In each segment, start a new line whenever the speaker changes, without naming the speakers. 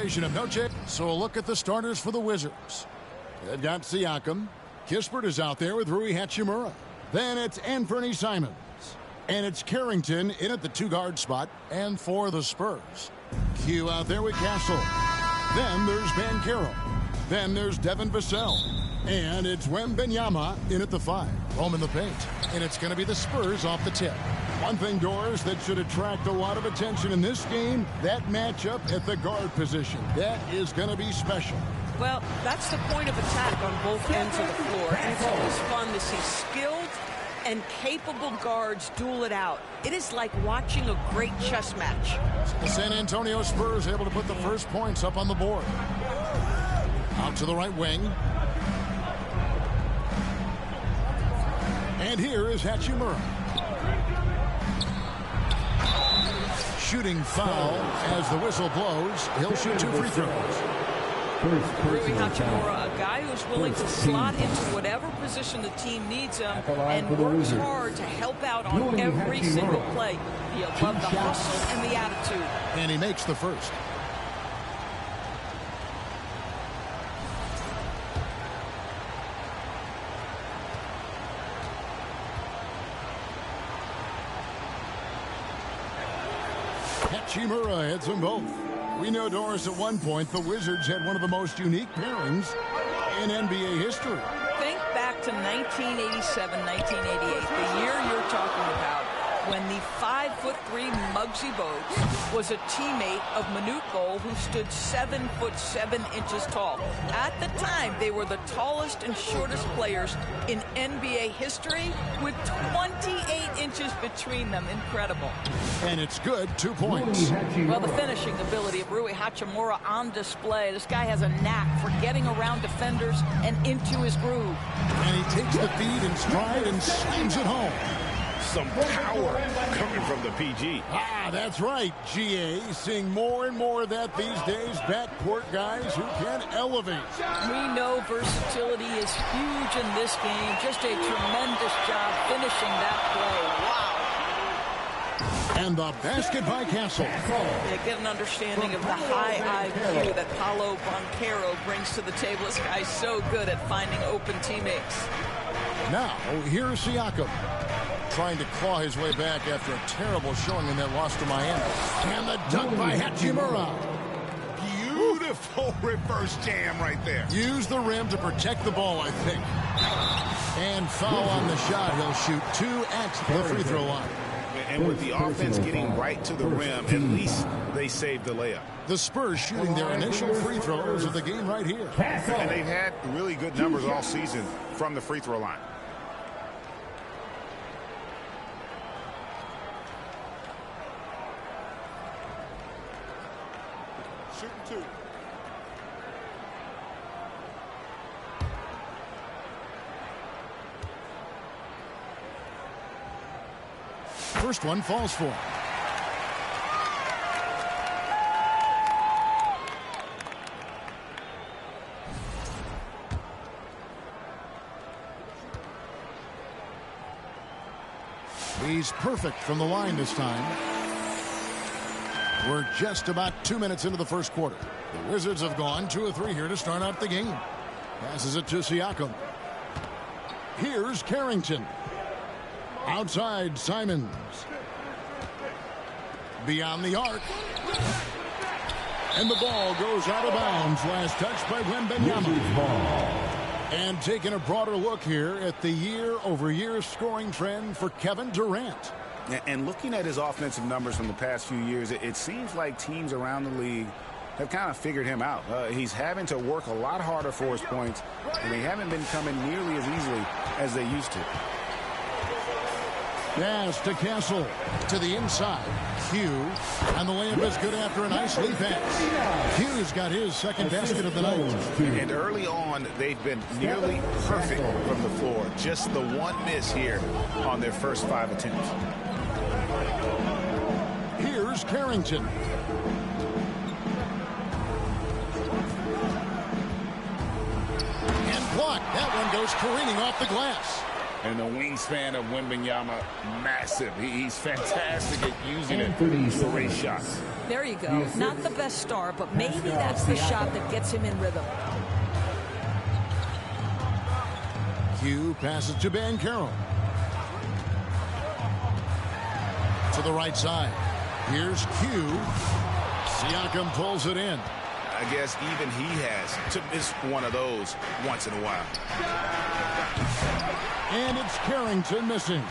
of Noche. So a look at the starters for the Wizards. They've got Siakam. Kispert is out there with Rui Hachimura. Then it's Anthony Simons. And it's Carrington in at the two-guard spot. And for the Spurs, Q out there with Castle. Then there's Banchero. Then there's Devin Vassell. And it's Wembanyama in at the 5. Home in the paint. And it's going to be the Spurs off the tip. One thing, Doris, that should attract a lot of attention in this game, that matchup at the guard position. That is going to be special.
Well, that's the point of attack on both ends of the floor. And it's always fun to see skilled and capable guards duel it out. It is like watching a great chess match.
The San Antonio Spurs able to put the first points up on the board. Out to the right wing. And here is Hachimura. Shooting foul as the whistle blows. He'll shoot 2 free throws.
Rui Hachimura, a guy who's willing to slot into whatever position the team needs him and works hard to help out on every single play. He'll love the hustle and the attitude.
And he makes the first. Hachimura hits them both. We know, Doris, at one point the Wizards had one of the most unique pairings in NBA history.
Think back to 1987, 1988, the year you're talking about, when the 5'3" Muggsy Bogues was a teammate of Manute Bol, who stood 7'7" tall. At the time, they were the tallest and shortest players in NBA history, with 28 inches between them. Incredible.
And it's good, 2 points.
Well, the finishing ability of Rui Hachimura on display. This guy has a knack for getting around defenders and into his groove.
And he takes the feed in stride and slams it home.
Some power coming from the PG.
Ah, that's right, GA. Seeing more and more of that these days. Backcourt guys who can elevate.
We know versatility is huge in this game. Just a tremendous job finishing that play. Wow.
And the basket by Castle.
They get an understanding of the high IQ that Paolo Banchero brings to the table. This guy's so good at finding open teammates.
Now, here's Siakam. Trying to claw his way back after a terrible showing in that loss to Miami. And the dunk by Hachimura.
Beautiful reverse jam right there.
Use the rim to protect the ball, I think. And foul on the shot. He'll shoot 2 at the free throw line.
And with the offense getting right to the rim, at least they saved the layup.
The Spurs shooting their initial free throws of the game right here.
And they've had really good numbers all season from the free throw line. Shooting 2.
First one falls for him. He's perfect from the line this time. We're just about 2 minutes into the first quarter. The Wizards have gone 2 of 3 here to start out the game. Passes it to Siakam. Here's Carrington. Outside, Simons. Beyond the arc. And the ball goes out of bounds. Last touch by Wembanyama. And taking a broader look here at the year-over-year scoring trend for Kevin Durant.
And looking at his offensive numbers from the past few years, it seems like teams around the league have kind of figured him out. He's having to work a lot harder for his points, and they haven't been coming nearly as easily as they used to.
Pass to Castle. To the inside. Q. And the layup is good after a nice lead pass. Q's got his second basket of the night.
And early on, they've been nearly perfect from the floor. Just the one miss here on their first 5 attempts.
Here's Carrington. And blocked. That one goes careening off the glass.
And the wingspan of Wembanyama, massive. He's fantastic at using it to raise shots.
There you go. Not the best start, but maybe that's the shot that gets him in rhythm.
Q passes to Banchero. To the right side. Here's Q. Siakam pulls it in.
I guess even he has to miss one of those once in a while.
And it's Carrington missing.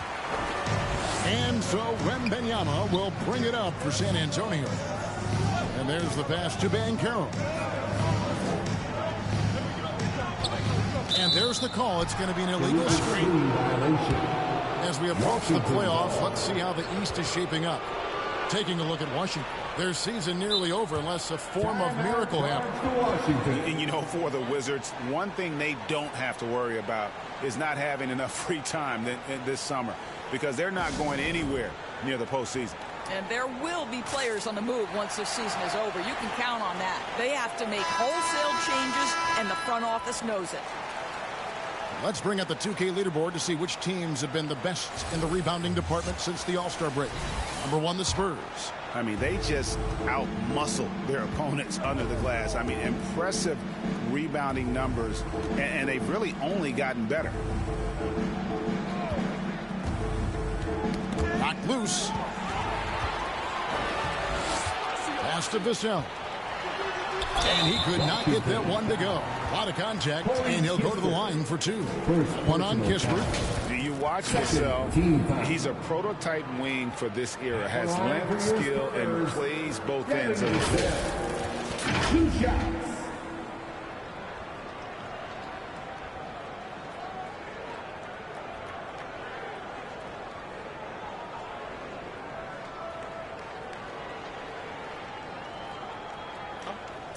And so Wembanyama will bring it up for San Antonio. And there's the pass to Banchero. And there's the call. It's going to be an illegal screen. As we approach the playoffs, let's see how the East is shaping up. Taking a look at Washington. Their season nearly over unless a form of miracle happens.
And you know, for the Wizards, one thing they don't have to worry about is not having enough free time this summer, because they're not going anywhere near the postseason.
And there will be players on the move once this season is over. You can count on that. They have to make wholesale changes, and the front office knows it.
Let's bring up the 2K leaderboard to see which teams have been the best in the rebounding department since the All-Star break. Number 1, the Spurs.
I mean, they just out-muscled their opponents under the glass. I mean, impressive rebounding numbers, and they've really only gotten better.
Knocked loose. Pass to Vassell. And he could not get that one to go. A lot of contact, and he'll go to the line for 2. One on Kispert.
Do you watch Vassell? He's a prototype wing for this era. Has length, skill, and plays both ends of the floor.
2 shots.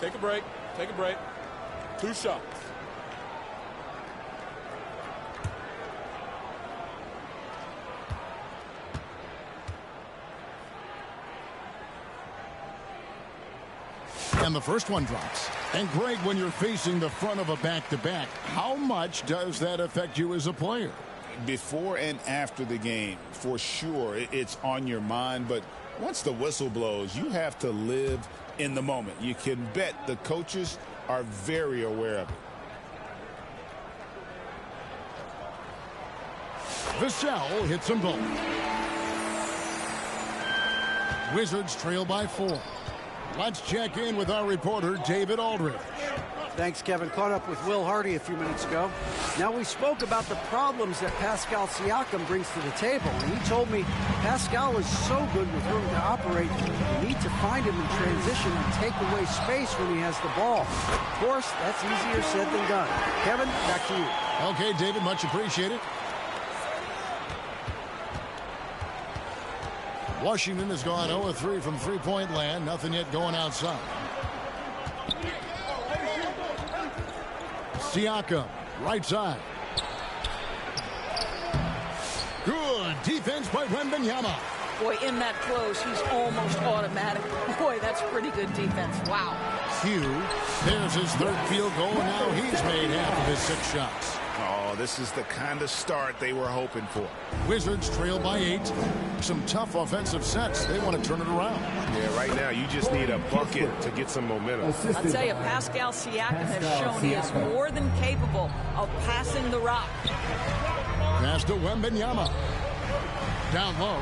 Take a break. Take a break. 2 shots.
And the first one drops. And Greg, when you're facing the front of a back-to-back, how much does that affect you as a player?
Before and after the game, for sure, it's on your mind. But once the whistle blows, you have to live in the moment. You can bet the coaches are very aware of it.
Vassell hits them both. Wizards trail by 4. Let's check in with our reporter, David Aldridge.
Thanks, Kevin. Caught up with Will Hardy a few minutes ago. Now, we spoke about the problems that Pascal Siakam brings to the table, and he told me Pascal is so good with room to operate, you need to find him in transition and take away space when he has the ball. Of course, that's easier said than done. Kevin, back to you.
Okay, David, much appreciated. Washington has gone 0-3 from three-point land. Nothing yet going outside. Siakam, right side. Good defense by Wembanyama.
Boy, in that close, he's almost automatic. Boy, that's pretty good defense. Wow.
Q, there's his 3rd field goal, and now he's made half of his 6 shots.
Oh, this is the kind of start they were hoping for.
Wizards trail by 8. Some tough offensive sets. They want to turn it around.
Yeah, right now you just need a bucket to get some momentum.
I'll tell you, Pascal Siakam has shown he is more than capable of passing the rock.
Pass to Wembanyama. Down low.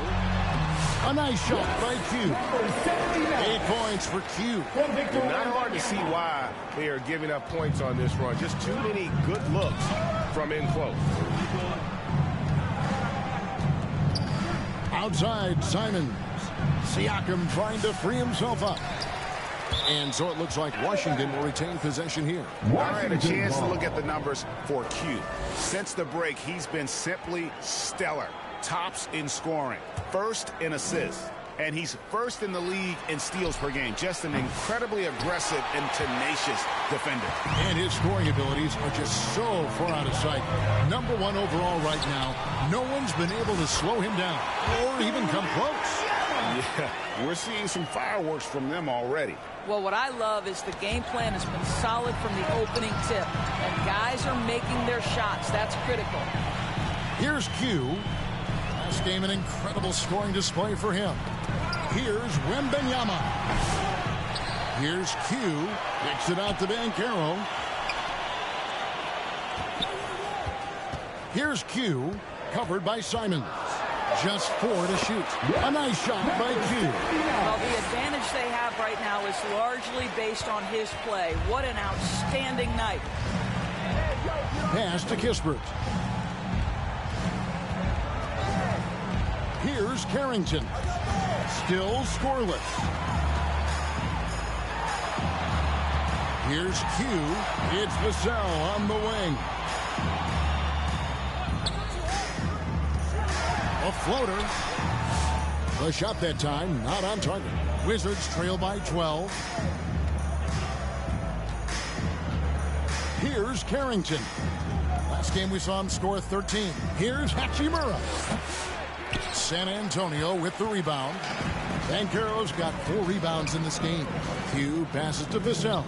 A nice shot by Q. 8 points for Q.
Not hard to see why they are giving up points on this run. Just too many good looks from in close.
Outside, Simons. Siakam trying to free himself up. And so it looks like Washington will retain possession here.
I had a chance to look at the numbers for Q. Since the break, he's been simply stellar. Tops in scoring, 1st in assists, and he's 1st in the league in steals per game. Just an incredibly aggressive and tenacious defender.
And his scoring abilities are just so far out of sight. Number 1 overall right now. No one's been able to slow him down or even come close.
Yeah, we're seeing some fireworks from them already.
Well, what I love is the game plan has been solid from the opening tip, and guys are making their shots. That's critical.
Here's Q. Last game, an incredible scoring display for him. Here's Wembanyama. Here's Q. Kicks it out to Banchero. Here's Q. Covered by Simons. Just 4 to shoot. A nice shot by Q.
Well, the advantage they have right now is largely based on his play. What an outstanding night.
Pass to Kispert. Here's Carrington. Still scoreless. Here's Q. It's Vassell on the wing. A floater. The shot that time, not on target. Wizards trail by 12. Here's Carrington. Last game we saw him score 13. Here's Hachimura. San Antonio with the rebound. Banchero's got 4 rebounds in this game. Q passes to Vassell.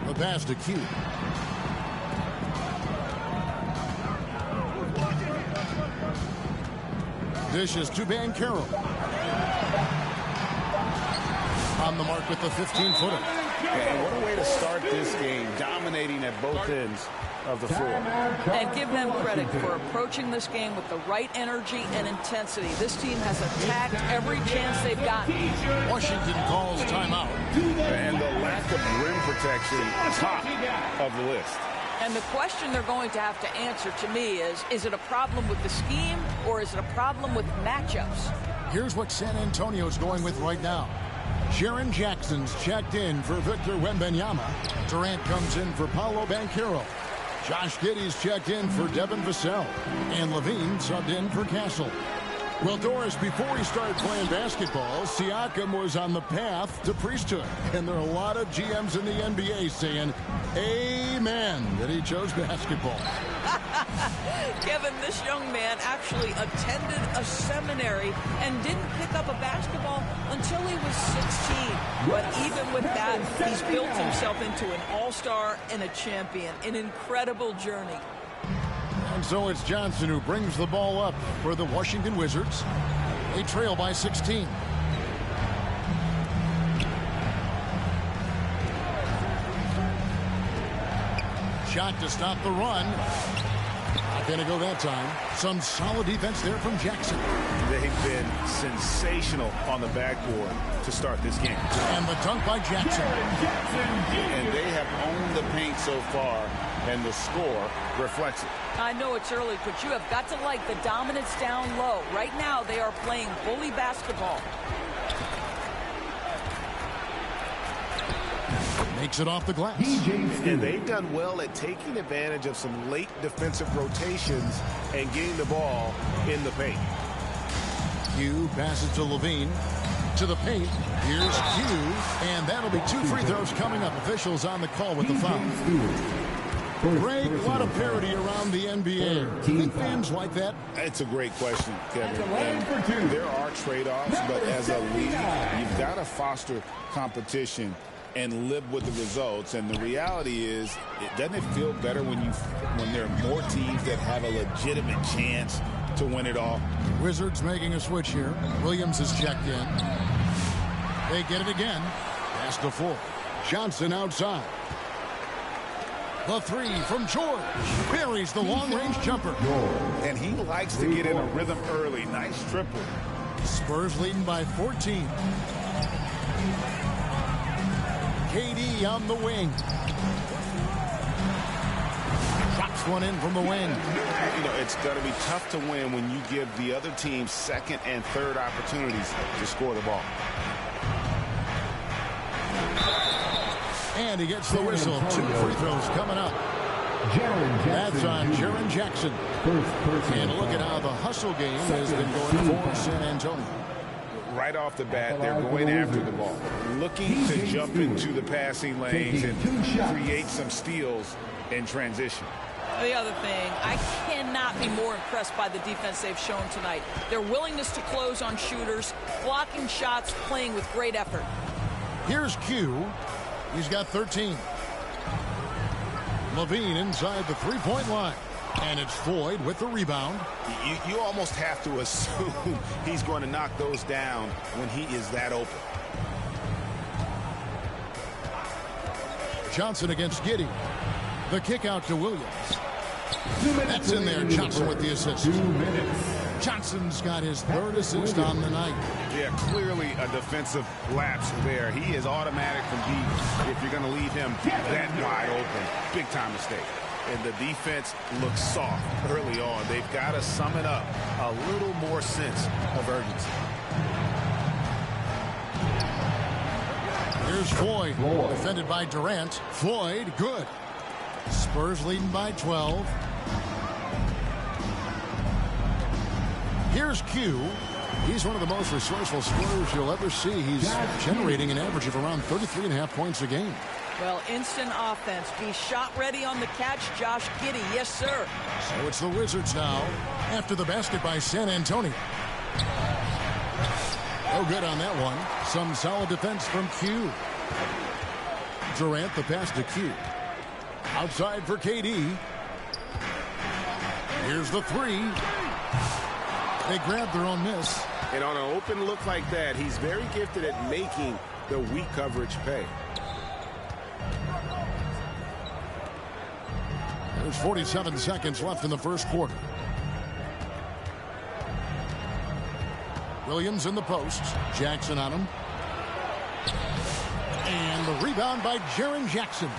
The pass to Q. Dishes to Banchero. On the mark with the 15-footer.
And what a way to start this game, dominating at both ends of the floor.
And give them credit for approaching this game with the right energy and intensity. This team has attacked every chance they've gotten.
Washington calls timeout.
And the lack of rim protection, top of the list.
And the question they're going to have to answer to me is it a problem with the scheme or is it a problem with matchups?
Here's what San Antonio's going with right now. Jaren Jackson's checked in for Victor Wembanyama. Durant comes in for Paolo Banchero. Josh Giddey's checked in for Devin Vassell. And Levine subbed in for Castle. Well, Doris, before he started playing basketball, Siakam was on the path to priesthood. And there are a lot of GMs in the NBA saying, amen, that he chose basketball.
Kevin, this young man actually attended a seminary and didn't pick up a basketball until he was 16. But even with that, he's built himself into an all-star and a champion. An incredible journey.
And so it's Johnson who brings the ball up for the Washington Wizards. They trail by 16. Shot to stop the run. Not going to go that time. Some solid defense there from Jackson.
They've been sensational on the backboard to start this game.
And the dunk by Jackson.
And they have owned the paint so far, and the score reflects it.
I know it's early, but you have got to like the dominance down low. Right now, they are playing bully basketball.
Makes it off the glass.
And they've done well at taking advantage of some late defensive rotations and getting the ball in the paint.
Q passes to Levine. To the paint. Here's Q. And that'll be 2 free throws coming up. Officials on the call with the foul. Greg, a lot of parity around the NBA. Think fans like that?
It's a great question, Kevin. And there are trade-offs, but as a league, you've got to foster competition and live with the results. And the reality is, doesn't it feel better when there are more teams that have a legitimate chance to win it all?
Wizards making a switch here. Williams is checked in. They get it again. Pass to 4. Johnson outside. The 3 from George. Buries the long-range jumper.
And he likes to get in a rhythm early. Nice triple.
Spurs leading by 14. KD on the wing. Drops one in from the wing.
You know, it's going to be tough to win when you give the other team second and third opportunities to score the ball.
And he gets the whistle. 2 free throws coming up. That's on Jaren Jackson. And look at how the hustle game has been going for San Antonio.
Right off the bat, they're going after the ball, looking to jump into the passing lanes and create some steals in transition.
The other thing, I cannot be more impressed by the defense they've shown tonight. Their willingness to close on shooters, blocking shots, playing with great effort.
Here's Q. He's got 13. Levine inside the three-point line. And it's Floyd with the rebound.
You almost have to assume he's going to knock those down when he is that open.
Johnson against Giddey. The kick out to Williams. That's in there. Johnson with the assist.
2 minutes.
Johnson's got his third assist on the night.
Yeah, clearly a defensive lapse there. He is automatic from deep if you're going to leave him that wide open. Big time mistake. And the defense looks soft early on. They've got to sum it up a little more sense of urgency.
Here's Floyd, defended by Durant. Floyd, good. Spurs leading by 12. Here's Q. He's one of the most resourceful scorers you'll ever see. He's generating an average of around 33.5 points a game.
Well, instant offense. Be shot ready on the catch, Josh Giddey. Yes, sir.
So it's the Wizards now after the basket by San Antonio. No good on that one. Some solid defense from Q. Durant, the pass to Q. Outside for KD. Here's the three. They grab their own miss.
And on an open look like that, he's very gifted at making the weak coverage pay.
There's 47 seconds left in the first quarter. Williams in the post. Jackson on him. And the rebound by Jaren Jackson.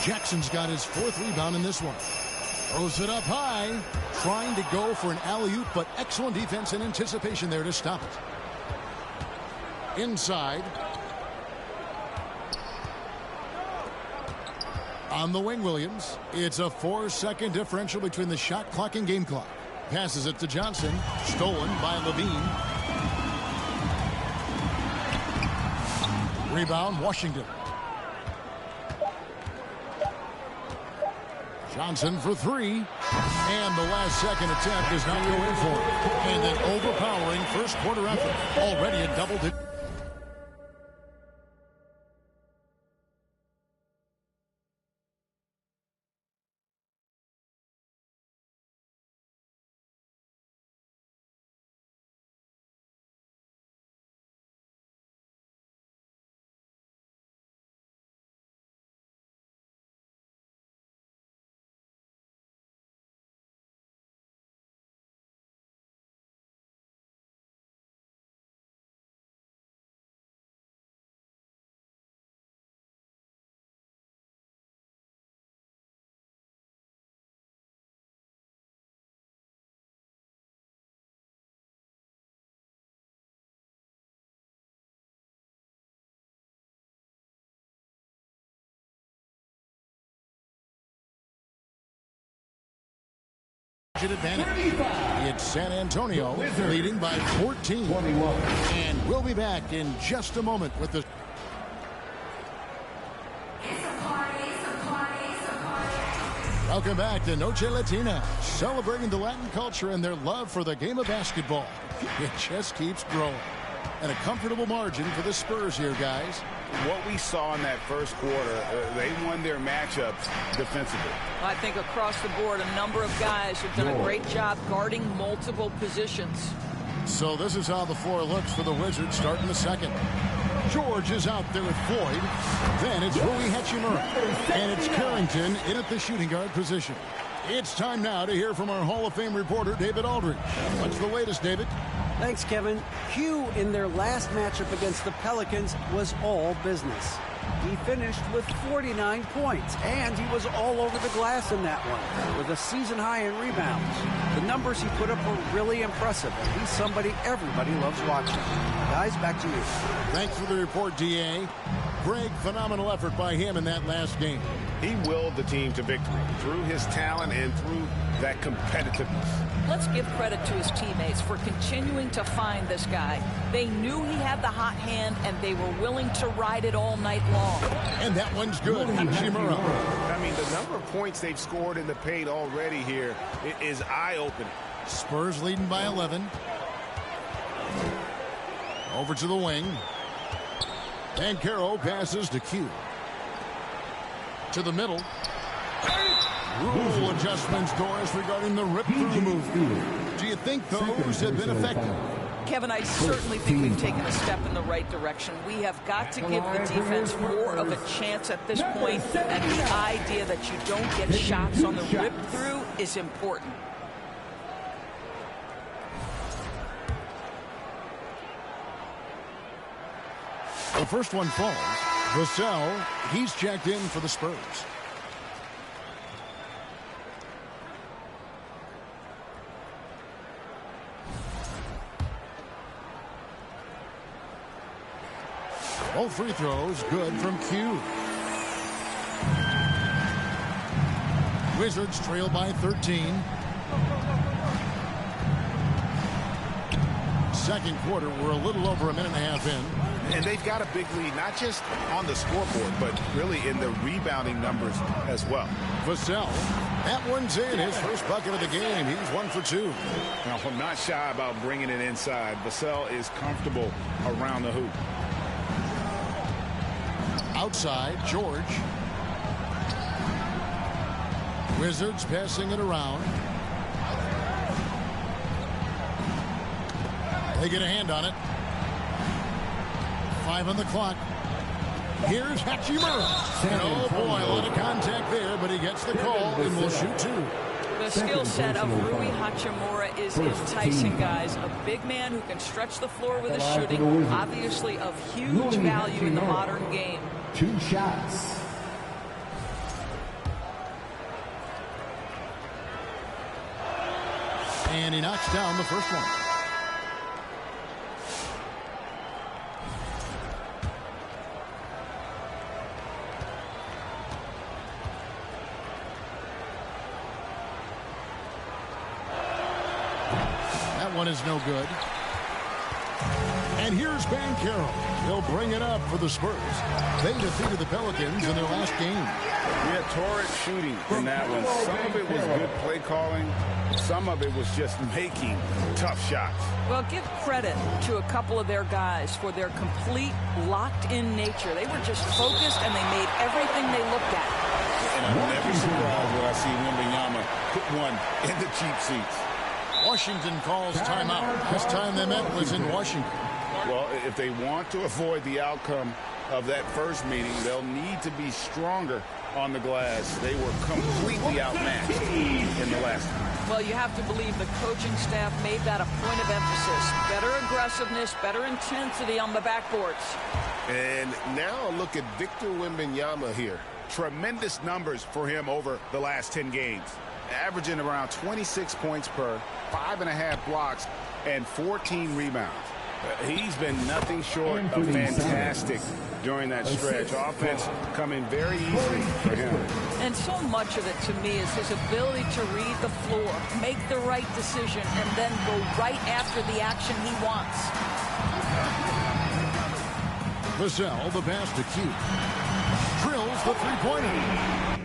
Jackson's got his fourth rebound in this one. Throws it up high. Trying to go for an alley-oop, but excellent defense and anticipation there to stop it. Inside. On the wing, Williams. It's a 4-second differential between the shot clock and game clock. Passes it to Johnson. Stolen by Levine. Rebound, Washington. Johnson for three. And the last second attempt does not go in for it. And an overpowering first quarter effort. Already a double-digit. Advantage. It's San Antonio leading by 14. And we'll be back in just a moment with the... Welcome back to Noche Latina, celebrating the Latin culture and their love for the game of basketball. It just keeps growing. And a comfortable margin for the Spurs here, guys.
What we saw in that first quarter, they won their matchups defensively.
I think across the board, a number of guys have done a great job guarding multiple positions.
So this is how the floor looks for the Wizards starting the second. George is out there with Floyd. Then it's Rui Hachimura. And it's Carrington in at the shooting guard position. It's time now to hear from our Hall of Fame reporter, David Aldridge. What's the latest, David?
Thanks, Kevin. Q in their last matchup against the Pelicans was all business. He finished with 49 points, and he was all over the glass in that one, with a season high in rebounds. The numbers he put up were really impressive, and he's somebody everybody loves watching. Guys, back to you.
Thanks for the report, D.A. Greg, phenomenal effort by him in that last game.
He willed the team to victory through his talent and through that competitiveness.
Let's give credit to his teammates for continuing to find this guy. They knew he had the hot hand, and they were willing to ride it all night long.
And that one's good. Hachimura.
I mean, the number of points they've scored in the paint already here is eye-opening.
Spurs leading by 11. Over to the wing. And Caro passes to Q. To the middle. Rule adjustments, Doris, regarding the rip-through move. Do you think those have been effective?
Kevin, I certainly think we've taken a step in the right direction. We have got to give the defense more of a chance at this point, and the idea that you don't get shots on the rip-through is important.
The first one falls. Vassell, he's checked in for the Spurs. Both free throws good from Q. Wizards trail by 13. Second quarter, we're a little over a minute and a half in.
And they've got a big lead, not just on the scoreboard, but really in the rebounding numbers as well.
Vassell, that one's in. His first bucket of the game. He's 1 for 2.
Now, I'm not shy about bringing it inside. Vassell is comfortable around the hoop.
Outside, George. Wizards passing it around. They get a hand on it. 5 on the clock. Here's Hachimura. And oh boy, a lot of contact there, but he gets the call and will shoot 2.
The skill set of Rui Hachimura is enticing, guys. A big man who can stretch the floor with his shooting, obviously of huge value in the modern game.
2 shots.
And he knocks down the first one. That one is no good. And here's Banchero. He'll bring it up for the Spurs. They defeated the Pelicans in their last game.
We had torrid shooting in that one. Some of it was good play calling. Some of it was just making tough shots.
Well, give credit to a couple of their guys for their complete locked-in nature. They were just focused, and they made everything they looked at.
And I'm never surprised when I see Wembanyama put one in the cheap seats.
Washington calls timeout. Last time they met was in Washington.
Well, if they want to avoid the outcome of that first meeting, they'll need to be stronger on the glass. They were completely outmatched in the last one.
Well, you have to believe the coaching staff made that a point of emphasis. Better aggressiveness, better intensity on the backboards.
And now look at Victor Wembanyama here.
Tremendous numbers for him over the last 10 games. Averaging around 26 points per, 5.5 blocks, and 14 rebounds. He's been nothing short of fantastic during that stretch. Offense coming very easily for him.
And so much of it, to me, is his ability to read the floor, make the right decision, and then go right after the action he wants.
Vassell, the pass to Q. Drills the three-pointer.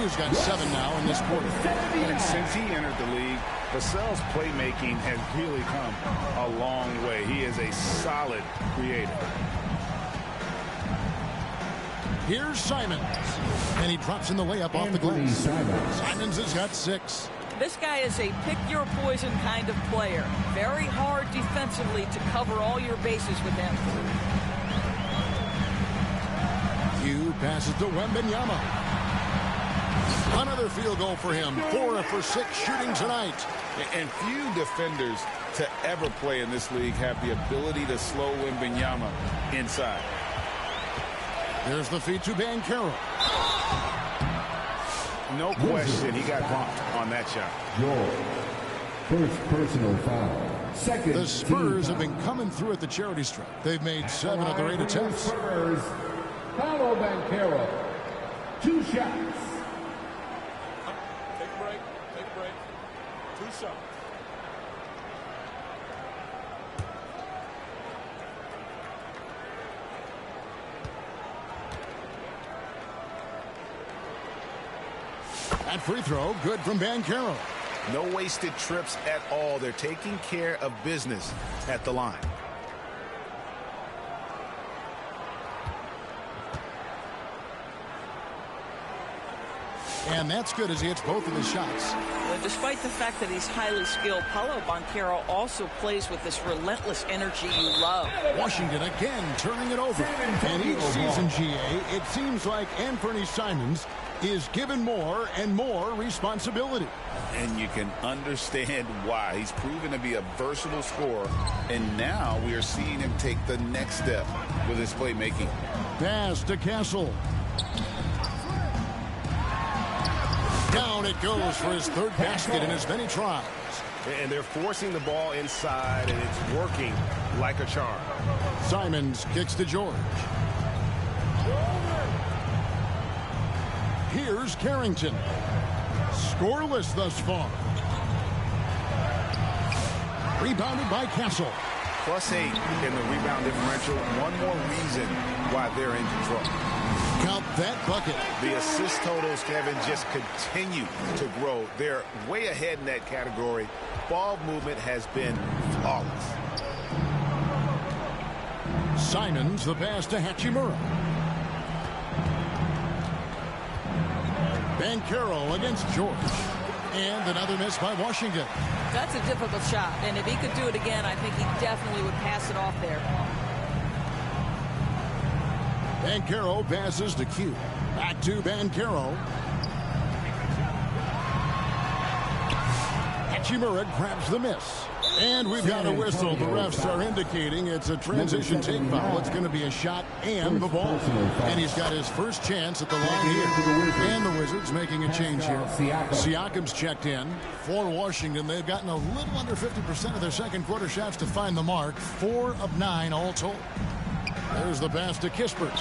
who's got 7 now in this quarter.
And since he entered the league, Vassell's playmaking has really come a long way. He is a solid creator.
Here's Simons, and he drops in the layup off the glass. Simons has got 6.
This guy is a pick-your-poison kind of player. Very hard defensively to cover all your bases with him.
Hugh passes to Wembanyama. Another field goal for him. 4 for 6 shooting tonight.
And few defenders to ever play in this league have the ability to slow Wembanyama inside.
There's the feed to Banchero.
No question, he got bumped on that shot.
First personal foul. Second.
The Spurs have been coming through at the charity stripe. They've made 7 of their 8 attempts.
Spurs. Paolo Banchero. 2 shots.
Take a break. Take a break. 2 shots.
That free throw, good from Banchero.
No wasted trips at all. They're taking care of business at the line.
And that's good as he hits both of his shots.
Well, despite the fact that he's highly skilled, Paolo Banchero also plays with this relentless energy you love.
Washington again turning it over. And each season, GA, it seems like Anthony Simons is given more and more responsibility.
And you can understand why. He's proven to be a versatile scorer. And now we are seeing him take the next step with his playmaking.
Pass to Castle. Down it goes for his 3rd basket in as many tries.
And they're forcing the ball inside, and it's working like a charm.
Simons kicks to George. Here's Carrington. Scoreless thus far. Rebounded by Castle.
+8 in the rebound differential. One more reason why they're in control.
Count that bucket.
The assist totals, Kevin, just continue to grow. They're way ahead in that category. Ball movement has been flawless.
Simons, the pass to Hachimura. Banchero against George. And another miss by Washington.
That's a difficult shot, and if he could do it again, I think he definitely would pass it off there.
Banchero passes to Q. Back to Banchero. Hachimura grabs the miss. And we've got a whistle. The refs are indicating it's a transition take foul. It's going to be a shot and the ball. And he's got his first chance at the line here. And the Wizards making a change here. Siakam's checked in for Washington. They've gotten a little under 50% of their second quarter shots to find the mark. 4 of 9 all told. There's the pass to Kispert.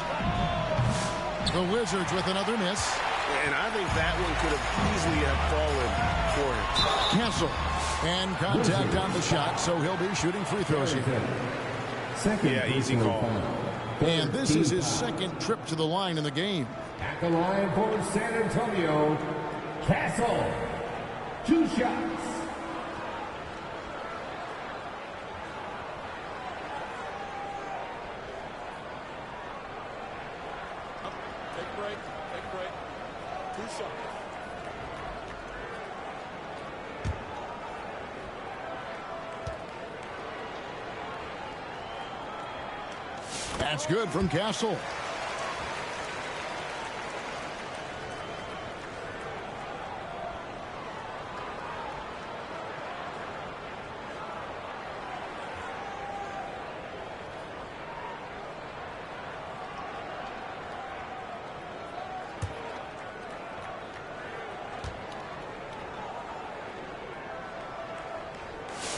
The Wizards with another miss.
And I think that one could have easily have fallen for him.
Castle. And contact on the shot, so he'll be shooting free throws here.
Yeah, easy call.
And this is his 2nd trip to the line in the game.
At the line for San Antonio, Castle. 2 shots.
Take a break. Take a break. 2 shots.
That's good from Castle.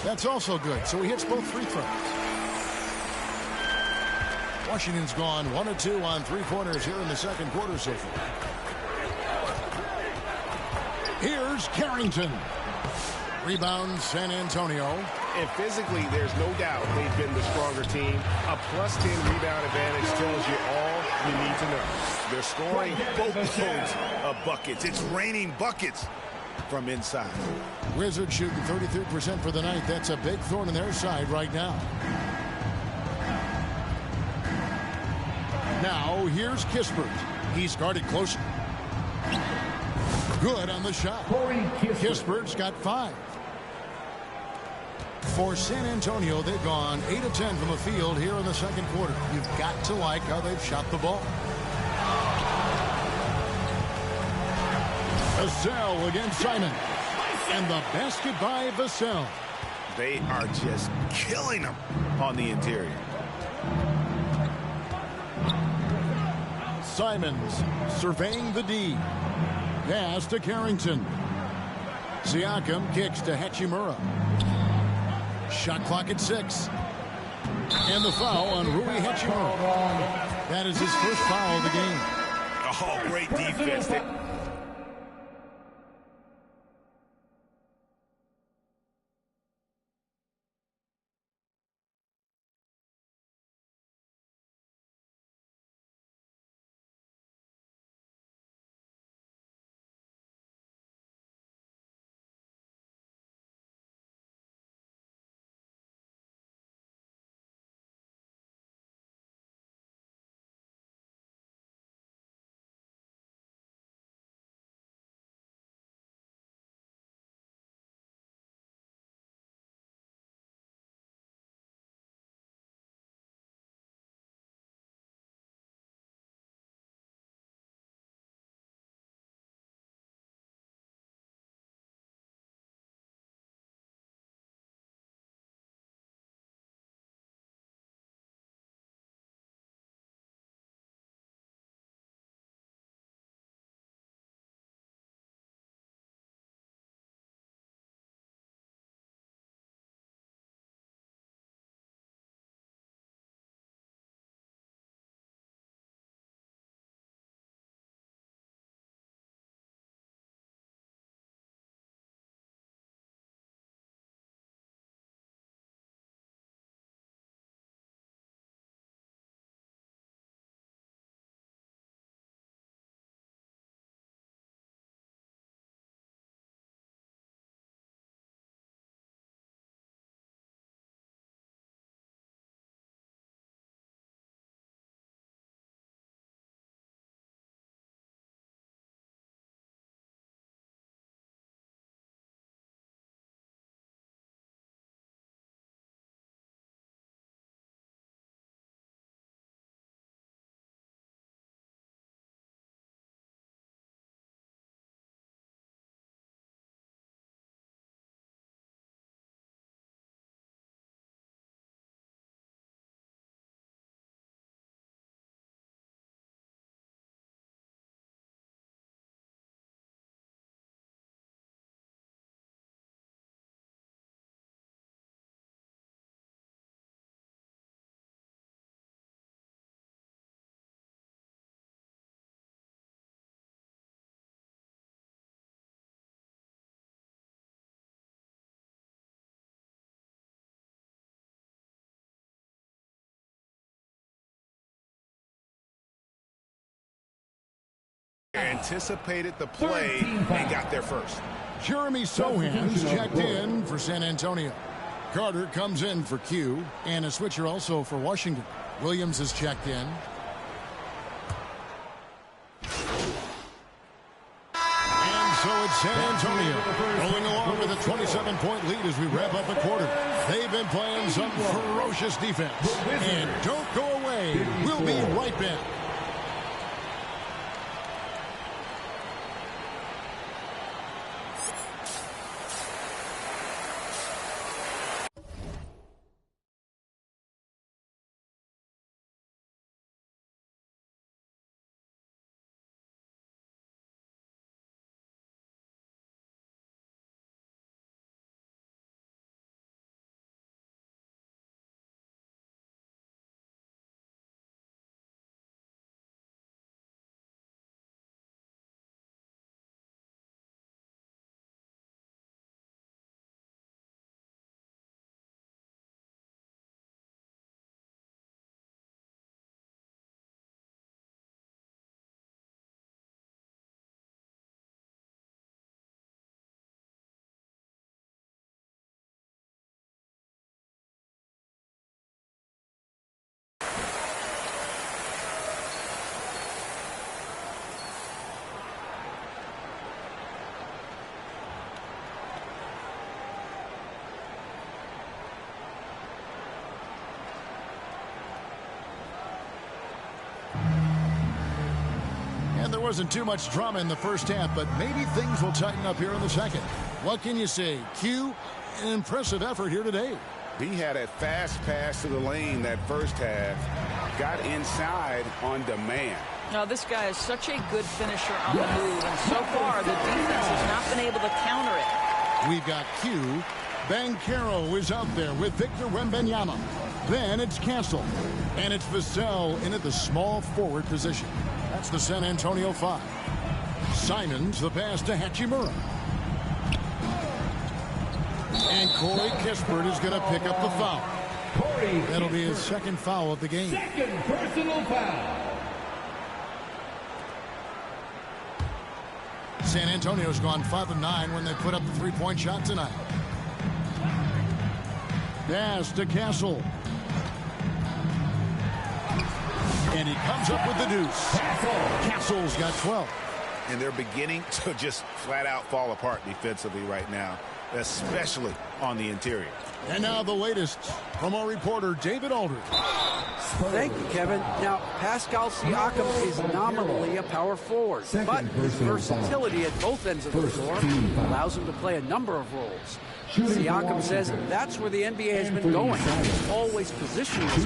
That's also good. So he hits both free throws. Washington's gone 1 of 2 on 3-pointers here in the second quarter so far. Here's Carrington. Rebound San Antonio.
And physically, there's no doubt they've been the stronger team. A +10 rebound advantage tells you all you need to know. They're scoring boatloads of buckets. It's raining buckets from inside.
Wizards shooting 33% for the night. That's a big thorn in their side right now. Now, here's Kispert. He's guarded closer. Good on the shot. Kispert's got 5. For San Antonio, they've gone 8 of 10 from the field here in the second quarter. You've got to like how they've shot the ball. Vassell against Simon. And the basket by Vassell.
They are just killing them on the interior.
Simons surveying the D. Pass to Carrington. Siakam kicks to Hachimura. Shot clock at 6. And the foul on Rui Hachimura. That is his first foul of the game.
Oh, great defense. Anticipated the play and got there first.
Jeremy Sohan's checked in for San Antonio. Carter comes in for Q, and a switcher also for Washington. Williams is checked in. And so it's San Antonio rolling along with a 27-point lead as we wrap up the quarter. They've been playing some ferocious defense. And don't go away. We'll be right back. And there wasn't too much drama in the first half, but maybe things will tighten up here in the second. What can you say? Q, an impressive effort here today.
He had a fast pass to the lane that first half. Got inside on demand.
Now, this guy is such a good finisher on the move, and so far the defense has not been able to counter it.
We've got Q. Banchero is out there with Victor Wembanyama. Then it's Castle. And it's Vassell in at the small forward position. That's the San Antonio 5. Simons the pass to Hachimura. And Corey Kispert is going to pick up the foul. That'll be his second foul of the game.
Second personal foul.
San Antonio's gone 5 of 9 when they put up the three-point shot tonight. Pass to Castle. And he comes up with the deuce. Castle's got 12.
And they're beginning to just flat out fall apart defensively right now, especially on the interior.
And now the latest from our reporter, David Aldridge.
Thank you, Kevin. Now, Pascal Siakam is nominally a power forward, but his versatility at both ends of the floor allows him to play a number of roles. Siakam says that's where the NBA has been going. It's always positioning his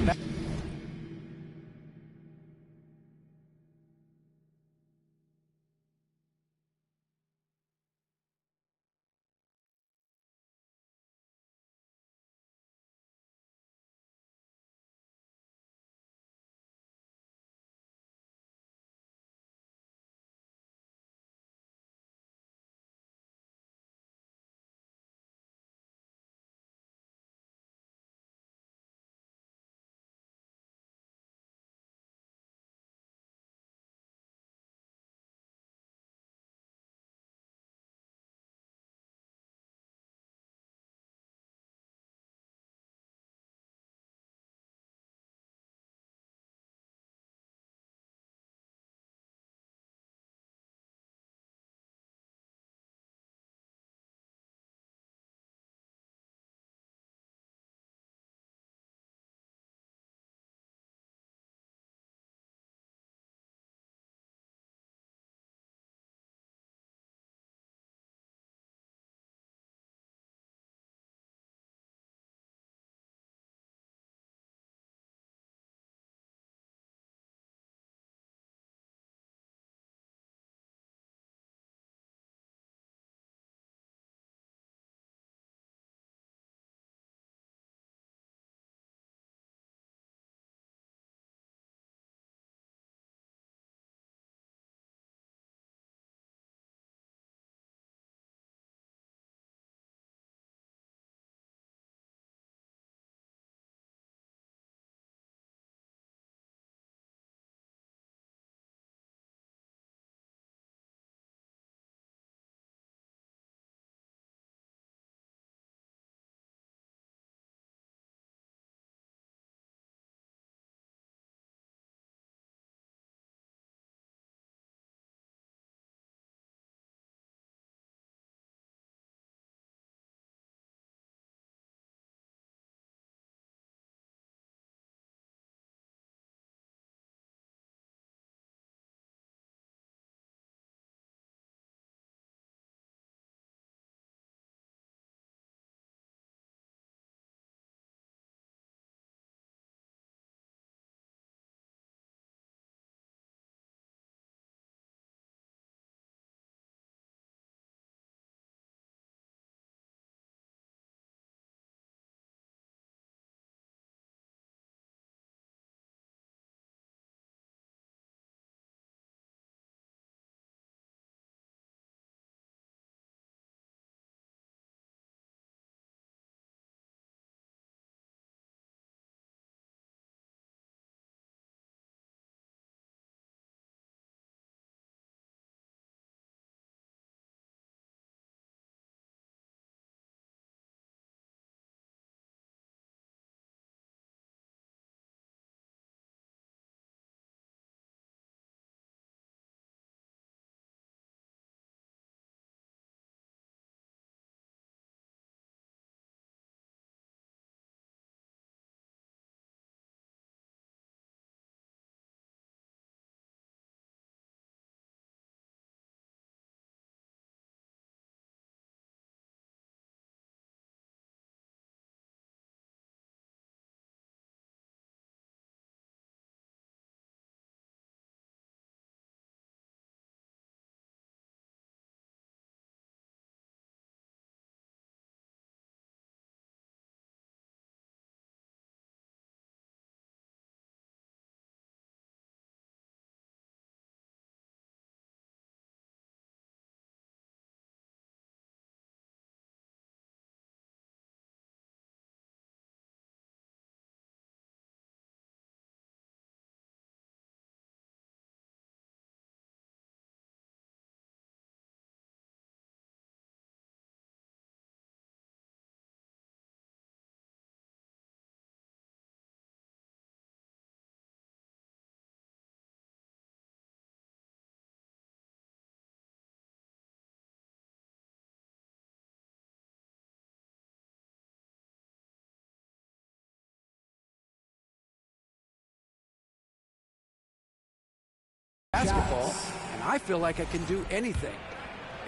basketball, and I feel like I can do anything.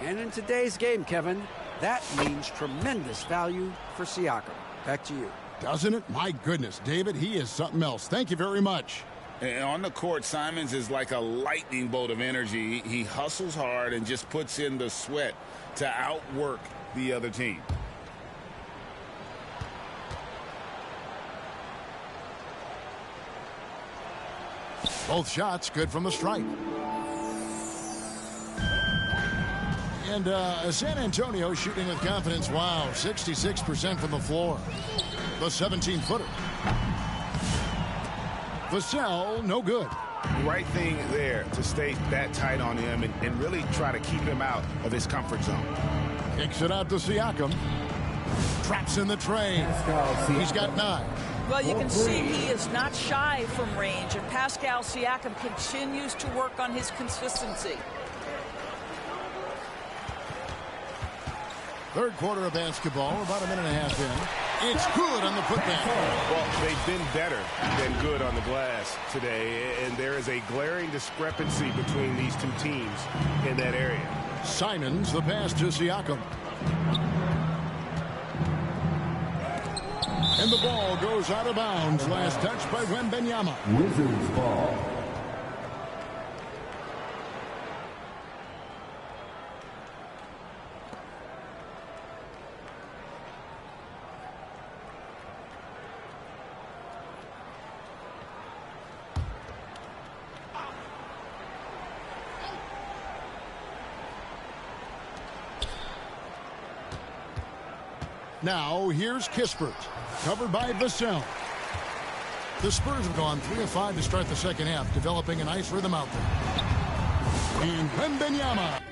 And in today's game, Kevin, that means tremendous value for Siakam. Back to you.
Doesn't it? My goodness, David, he is something else. Thank you very much.
And on the court, Simons is like a lightning bolt of energy. He hustles hard and just puts in the sweat to outwork the other team.
Both shots good from the stripe. And San Antonio shooting with confidence. Wow, 66% from the floor. The 17-footer. Vassell, no good.
Right thing there to stay that tight on him and really try to keep him out of his comfort zone.
Kicks it out to Siakam. Traps in the tray. He's got 9.
Well, you can see he is not shy from range, and Pascal Siakam continues to work on his consistency.
Third quarter of basketball, about a minute and a half in. It's good on the putback.
Well, they've been better than good on the glass today, and there is a glaring discrepancy between these two teams in that area.
Simons, the pass to Siakam. And the ball goes out of bounds. Last touch by Wembanyama.
Wizards ball.
Now, here's Kispert, covered by Vassell. The Spurs have gone 3 of 5 to start the second half, developing a nice rhythm out there. And Wembanyama.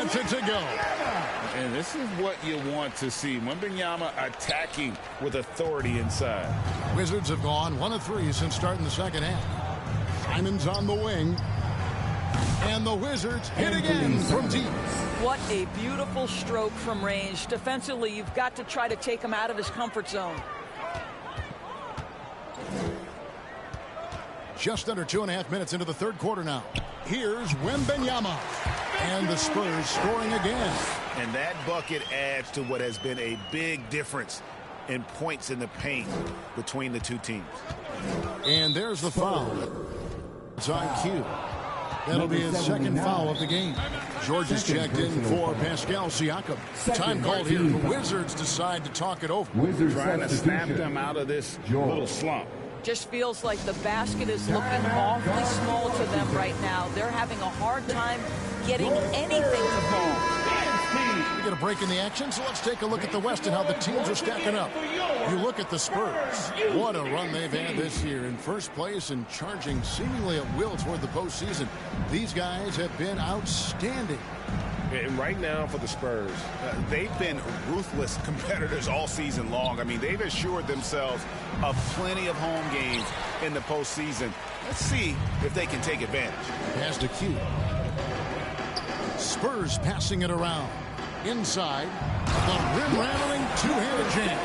gets it to go.
And this is what you want to see. Wembanyama attacking with authority inside.
Wizards have gone 1 of 3 since starting the second half. Simon's on the wing. And the Wizards hit again from deep.
What a beautiful stroke from range. Defensively, you've got to try to take him out of his comfort zone.
Just under 2.5 minutes into the third quarter now. Here's Wembanyama. And the Spurs scoring again.
And that bucket adds to what has been a big difference in points in the paint between the two teams.
And there's the foul. It's on cue. That'll be his second foul of the game. George is checked in for Pascal Siakam. Time called here. The Wizards decide to talk it over.
Trying to snap them out of this little slump.
Just feels like the basket is looking awfully small to them right now. They're having a hard time getting anything to fall.
We get a break in the action, so let's take a look at the West and how the teams are stacking up. You look at the Spurs. What a run they've had this year. In first place and charging seemingly at will toward the postseason. These guys have been outstanding.
And right now for the Spurs,
They've been ruthless competitors all season long. I mean, they've assured themselves of plenty of home games in the postseason. Let's see if they can take advantage.
Pass to Q. Spurs passing it around. Inside. The rim-rattling two-handed jam.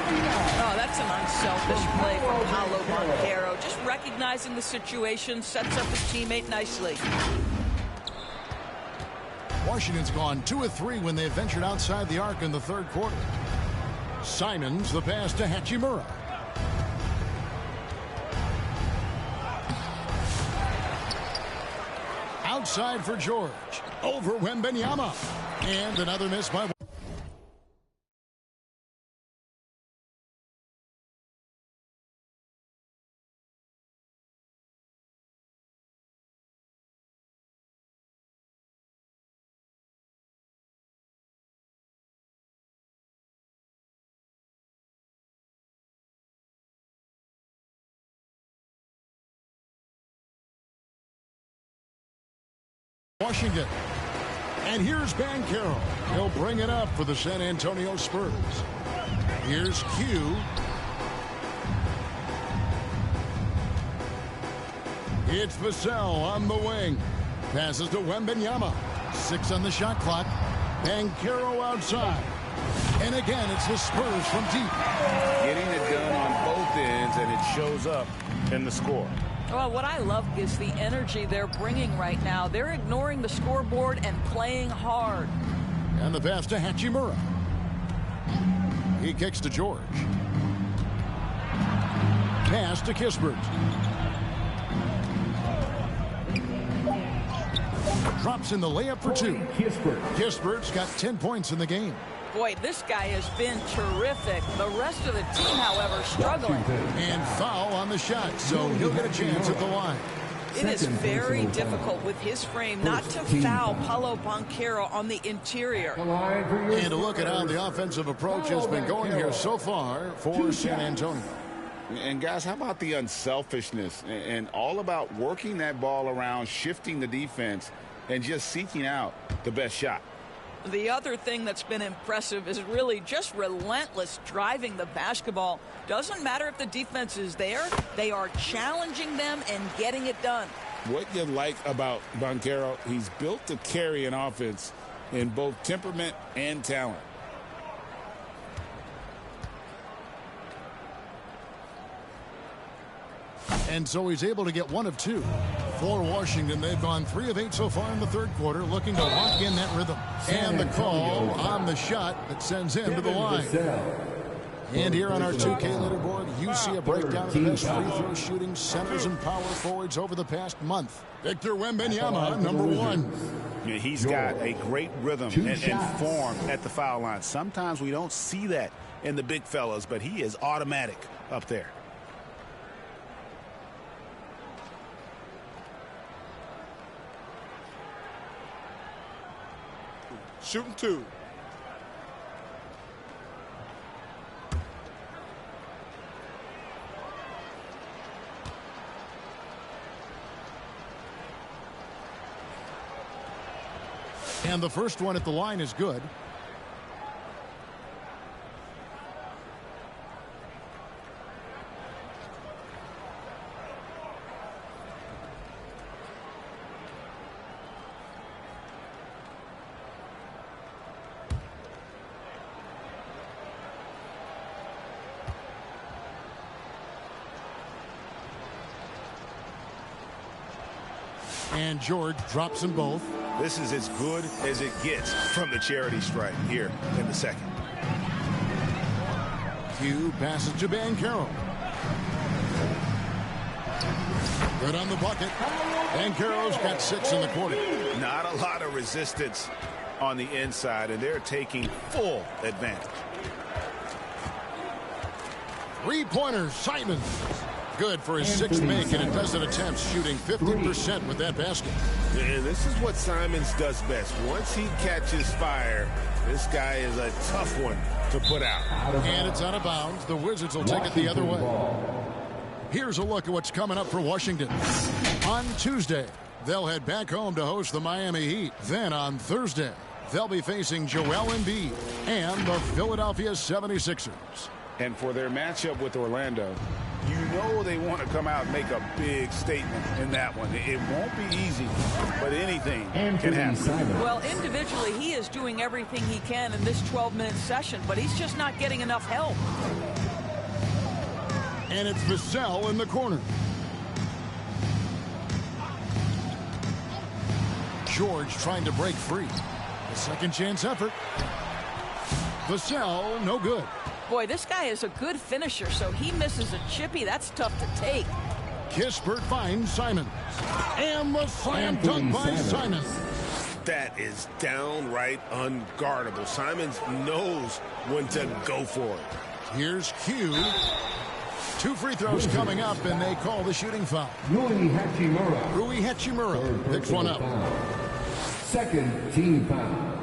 Oh, that's an unselfish play from Paolo Banchero. Just recognizing the situation, sets up his teammate nicely.
Washington's gone 2 of 3 when they ventured outside the arc in the third quarter. Simons the pass to Hachimura. Outside for George. Over Wembanyama. And another miss by Washington. And here's Banchero. He'll bring it up for the San Antonio Spurs. Here's Q. It's Vassell on the wing. Passes to Wembanyama. 6 on the shot clock. Banchero outside. And again, it's the Spurs from deep.
Getting it done on both ends, and it shows up in the score.
Well, what I love is the energy they're bringing right now. They're ignoring the scoreboard and playing hard.
And the pass to Hachimura. He kicks to George. Pass to Kispert. Drops in the layup for 2. Kispert's got 10 points in the game.
Boy, this guy has been terrific. The rest of the team, however, struggling.
And foul on the shot, so he'll get a chance at the line.
It is very difficult with his frame not to foul Paolo Banchero on the interior.
And to look at how the offensive approach has been going here so far for San Antonio.
And guys, how about the unselfishness and all about working that ball around, shifting the defense, and just seeking out the best shot.
The other thing that's been impressive is really just relentless driving the basketball. Doesn't matter if the defense is there, they are challenging them and getting it done.
What you like about Banchero, he's built to carry an offense in both temperament and talent.
And so he's able to get 1 of 2. For Washington, they've gone 3 of 8 so far in the third quarter, looking to lock in that rhythm. And the call on the shot that sends him to the line. And here on our 2K leaderboard, you see a breakdown of the best free throw shooting centers and power forwards over the past month. Victor Wembanyama, number 1.
Yeah, he's got a great rhythm and form at the foul line. Sometimes we don't see that in the big fellas, but he is automatic up there.
shooting 2.
And the first one at the line is good. And George drops them both.
This is as good as it gets from the charity stripe here in the second.
Q passes to Banchero. Good on the bucket. Banchero's got 6 in the quarter.
Not a lot of resistance on the inside, and they're taking full advantage.
Three-pointers, Simons. Good for his 6th make, and a dozen attempts, shooting 50% with that basket.
And this is what Simons does best. Once he catches fire, this guy is a tough one to put out.
And it's out of bounds. The Wizards will take it the other way. Here's a look at what's coming up for Washington. On Tuesday, they'll head back home to host the Miami Heat. Then on Thursday, they'll be facing Joel Embiid and the Philadelphia 76ers.
And for their matchup with Orlando, you know they want to come out and make a big statement in that one. It won't be easy, but anything can happen.
Well, individually, he is doing everything he can in this 12-minute session, but he's just not getting enough help.
And it's Vassell in the corner. George trying to break free. A second chance effort. Vassell, no good.
Boy, this guy is a good finisher, so he misses a chippy. That's tough to take.
Kispert finds Simons. And the slam dunk by Simons.
That is downright unguardable. Simons knows when to go for it.
Here's Q. 2 free throws coming up, and they call the shooting foul.
Rui
Hachimura picks one up.
Second team foul.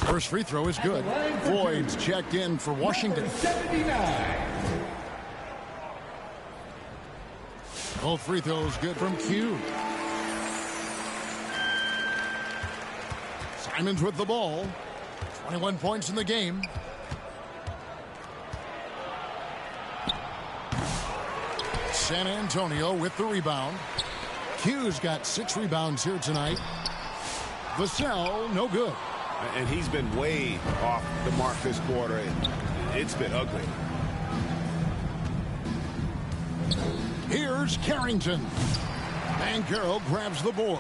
First free throw is good. Floyd's checked in for Washington.
79.
Both free throws good from Q. Simons with the ball. 21 points in the game. San Antonio with the rebound. Q's got 6 rebounds here tonight. Vassell, no good.
And he's been way off the mark this quarter. It's been ugly.
Here's Carrington. Banchero grabs the board.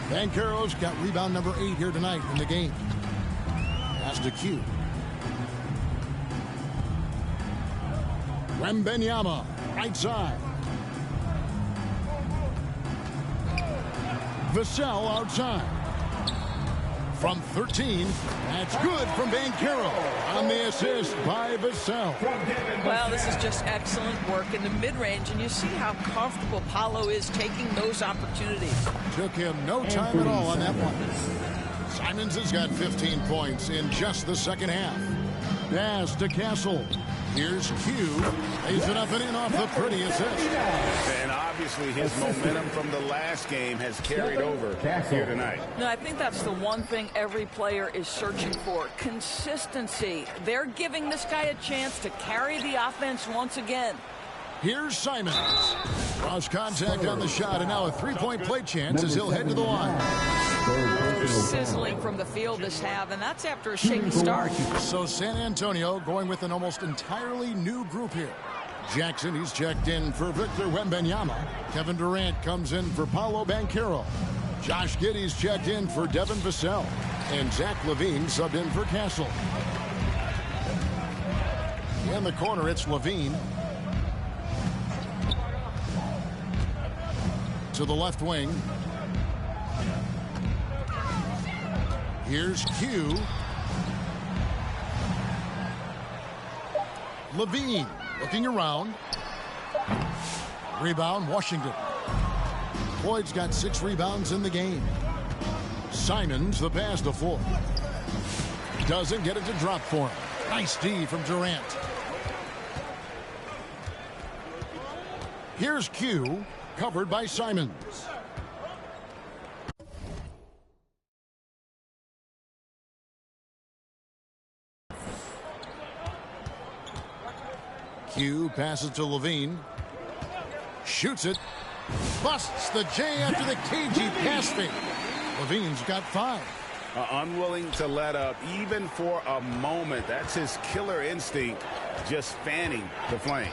Banchero's got rebound number 8 here tonight in the game. Pass to Q. Wembanyama, right side. Vassell outside. From 13, that's good from Banchero on the assist by Vassell.
Well, this is just excellent work in the mid-range, and you see how comfortable Paolo is taking those opportunities.
Took him no time at all on that one. Simons has got 15 points in just the second half. Pass to Castle. Here's Q. Lays it up and in off the pretty assist.
And obviously his momentum from the last game has carried over here tonight.
No, I think that's the one thing every player is searching for. Consistency. They're giving this guy a chance to carry the offense once again.
Here's Simons. Cross contact on the shot, and now a 3-point play chance as he'll head to the line.
Sizzling from the field this half, and that's after a shaky start.
So San Antonio going with an almost entirely new group here. Jackson, he's checked in for Victor Wembanyama. Kevin Durant comes in for Paolo Banchero. Josh Giddey's checked in for Devin Vassell. And Zach LaVine subbed in for Castle. In the corner, it's LaVine. To the left wing. Here's Q. LaVine looking around. Rebound, Washington. Floyd's got 6 rebounds in the game. Simons, the pass to Floyd. Doesn't get it to drop for him. Nice D from Durant. Here's Q, covered by Simons. Q passes to Levine. Shoots it. Busts the J after the cagey pass fake. Levine's got 5.
Unwilling to let up even for a moment. That's his killer instinct, just fanning the flames.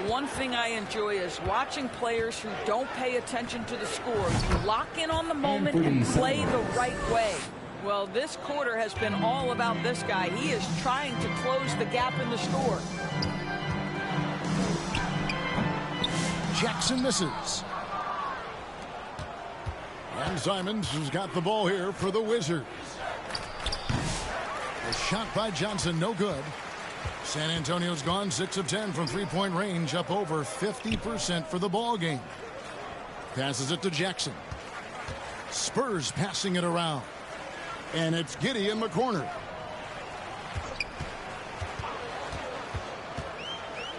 One thing I enjoy is watching players who don't pay attention to the score. You lock in on the moment and play the right way. Well, this quarter has been all about this guy. He is trying to close the gap in the score.
Jackson misses. And Simons has got the ball here for the Wizards. A shot by Johnson, no good. San Antonio's gone 6 of 10 from three-point range, up over 50% for the ball game. Passes it to Jackson. Spurs passing it around. And it's Giddey in the corner.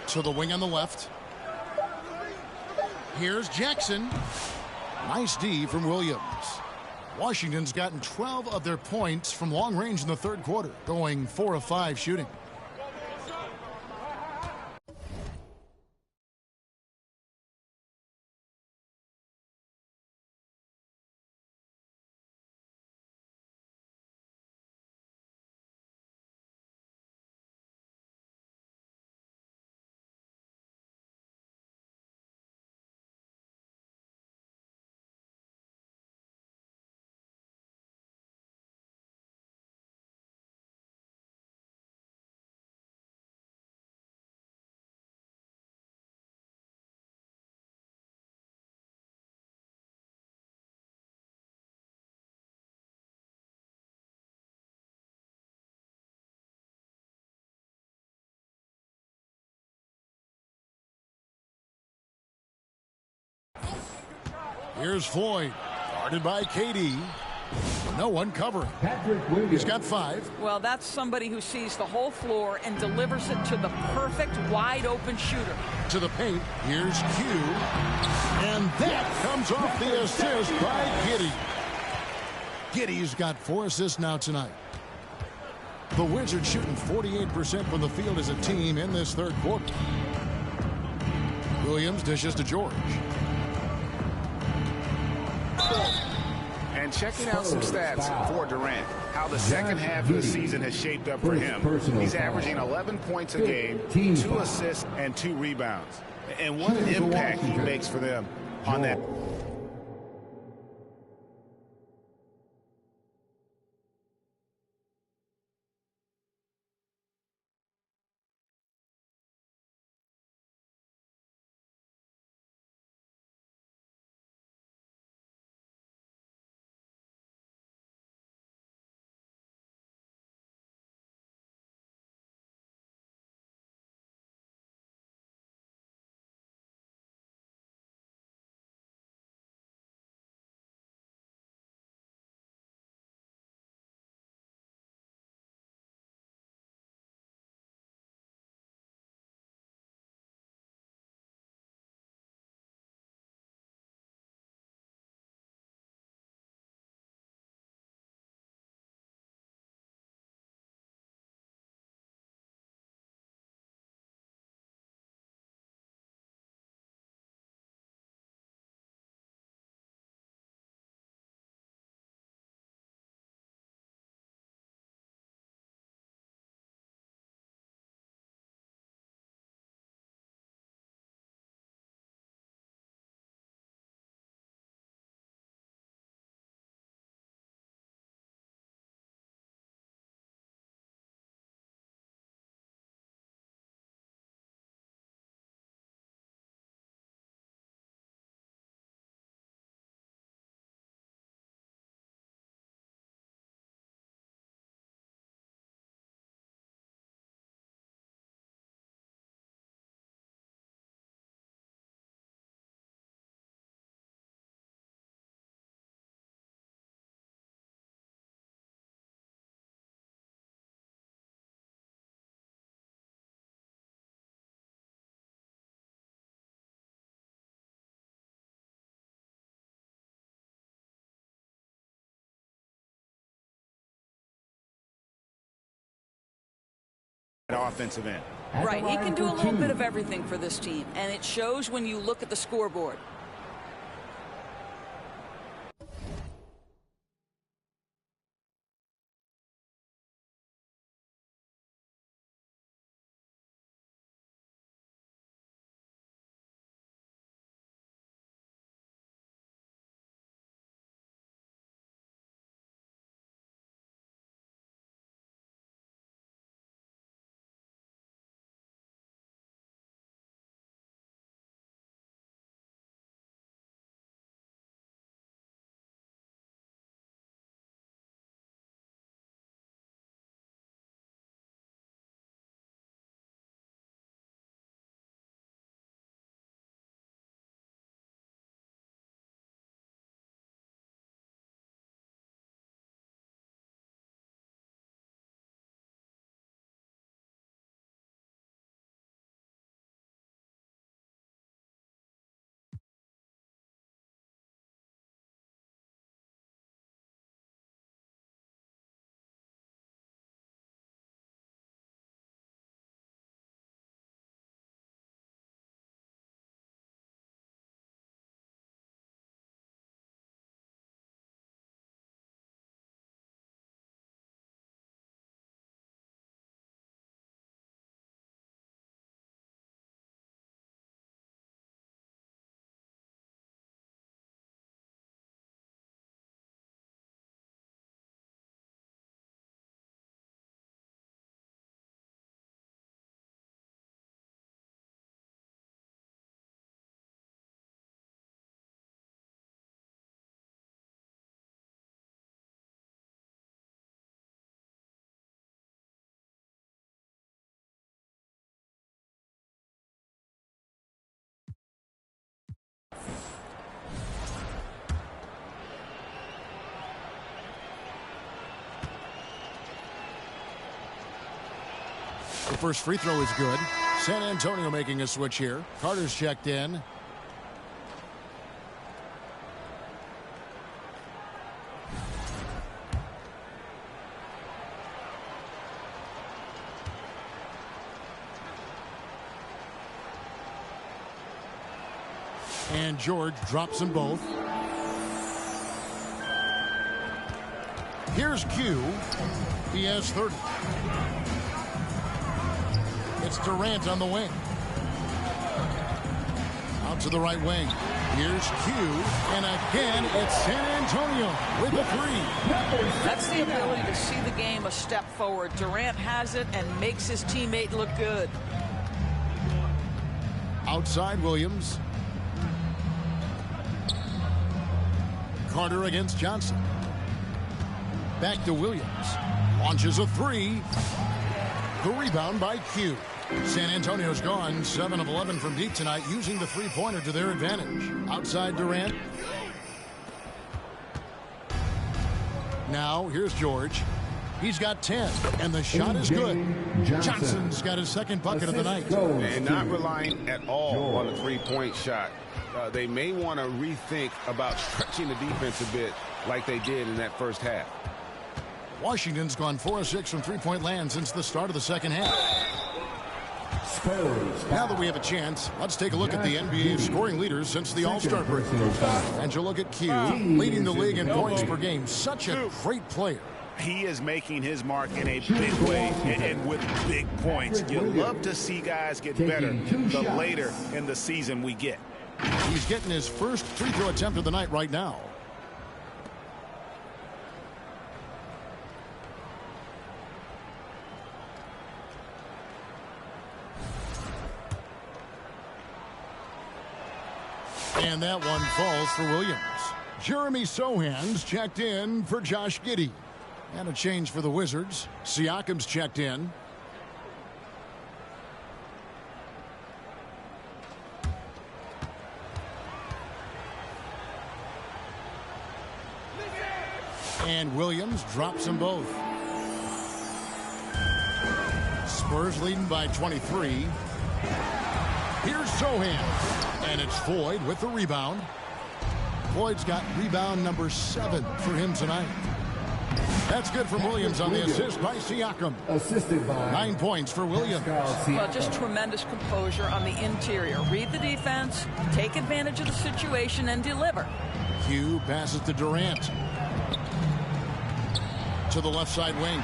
To the wing on the left. Here's Jackson. Nice D from Williams. Washington's gotten 12 of their points from long range in the third quarter, going 4 of 5 shooting. Here's Floyd, guarded by KD. No one covering. He's got 5.
Well, that's somebody who sees the whole floor and delivers it to the perfect wide-open shooter.
To the paint, here's Q. And that comes off the assist by Giddey. Giddey's got 4 assists now tonight. The Wizards shooting 48% from the field as a team in this third quarter. Williams dishes to George.
And checking out some stats for Durant, how the second half of the season has shaped up for him. He's averaging 11 points a game, 2 assists, and 2 rebounds. And what an impact he makes for them on that. Offensive end.
Right, he can do a little bit of everything for this team, and it shows when you look at the scoreboard.
The first free throw is good. San Antonio making a switch here. Carter's checked in. And George drops them both. Here's Q. He has 30. It's Durant on the wing. Out to the right wing. Here's Q. And again, it's San Antonio with a three.
That's the ability to see the game a step forward. Durant has it and makes his teammate look good.
Outside Williams. Carter against Johnson. Back to Williams. Launches a three. The rebound by Q. San Antonio's gone 7 of 11 from deep tonight, using the three-pointer to their advantage. Outside Durant. Now here's George. He's got 10, and the shot is good. Johnson's got his second bucket of the night.
And not relying at all on the three-point shot. They may want to rethink about stretching the defense a bit like they did in that first half.
Washington's gone 4 of 6 from three-point land since the start of the second half. Now that we have a chance, let's take a look at the NBA's scoring leaders since the All-Star break. And you look at Q, leading the league in points per game. Such a great player.
He is making his mark in a big way and with big points. You love to see guys get better the later in the season we get.
He's getting his first free throw attempt of the night right now. And that one falls for Williams. Jeremy Sohan's checked in for Josh Giddey. And a change for the Wizards. Siakam's checked in. And Williams drops them both. Spurs leading by 23. Here's Sohan. And it's Floyd with the rebound. Floyd's got rebound number 7 for him tonight. That's good from Williams on the assist by Siakam.
Assisted by
9 points for Williams.
Well, just tremendous composure on the interior. Read the defense, take advantage of the situation, and deliver.
Hugh passes to Durant. To the left side wing.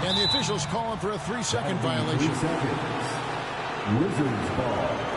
And the officials call him for a 3-second violation.
3 seconds. Wizards ball.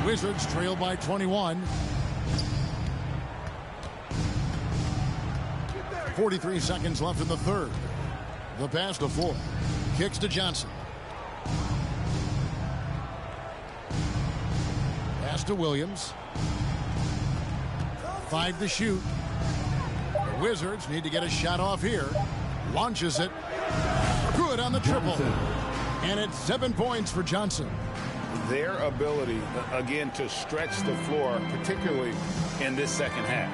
Wizards trail by 21. 43 seconds left in the third. The pass to Ford. Kicks to Johnson. Pass to Williams. 5 to shoot. The Wizards need to get a shot off here. Launches it. Good on the triple. And it's 7 points for Johnson.
Their ability, again, to stretch the floor, particularly in this second half.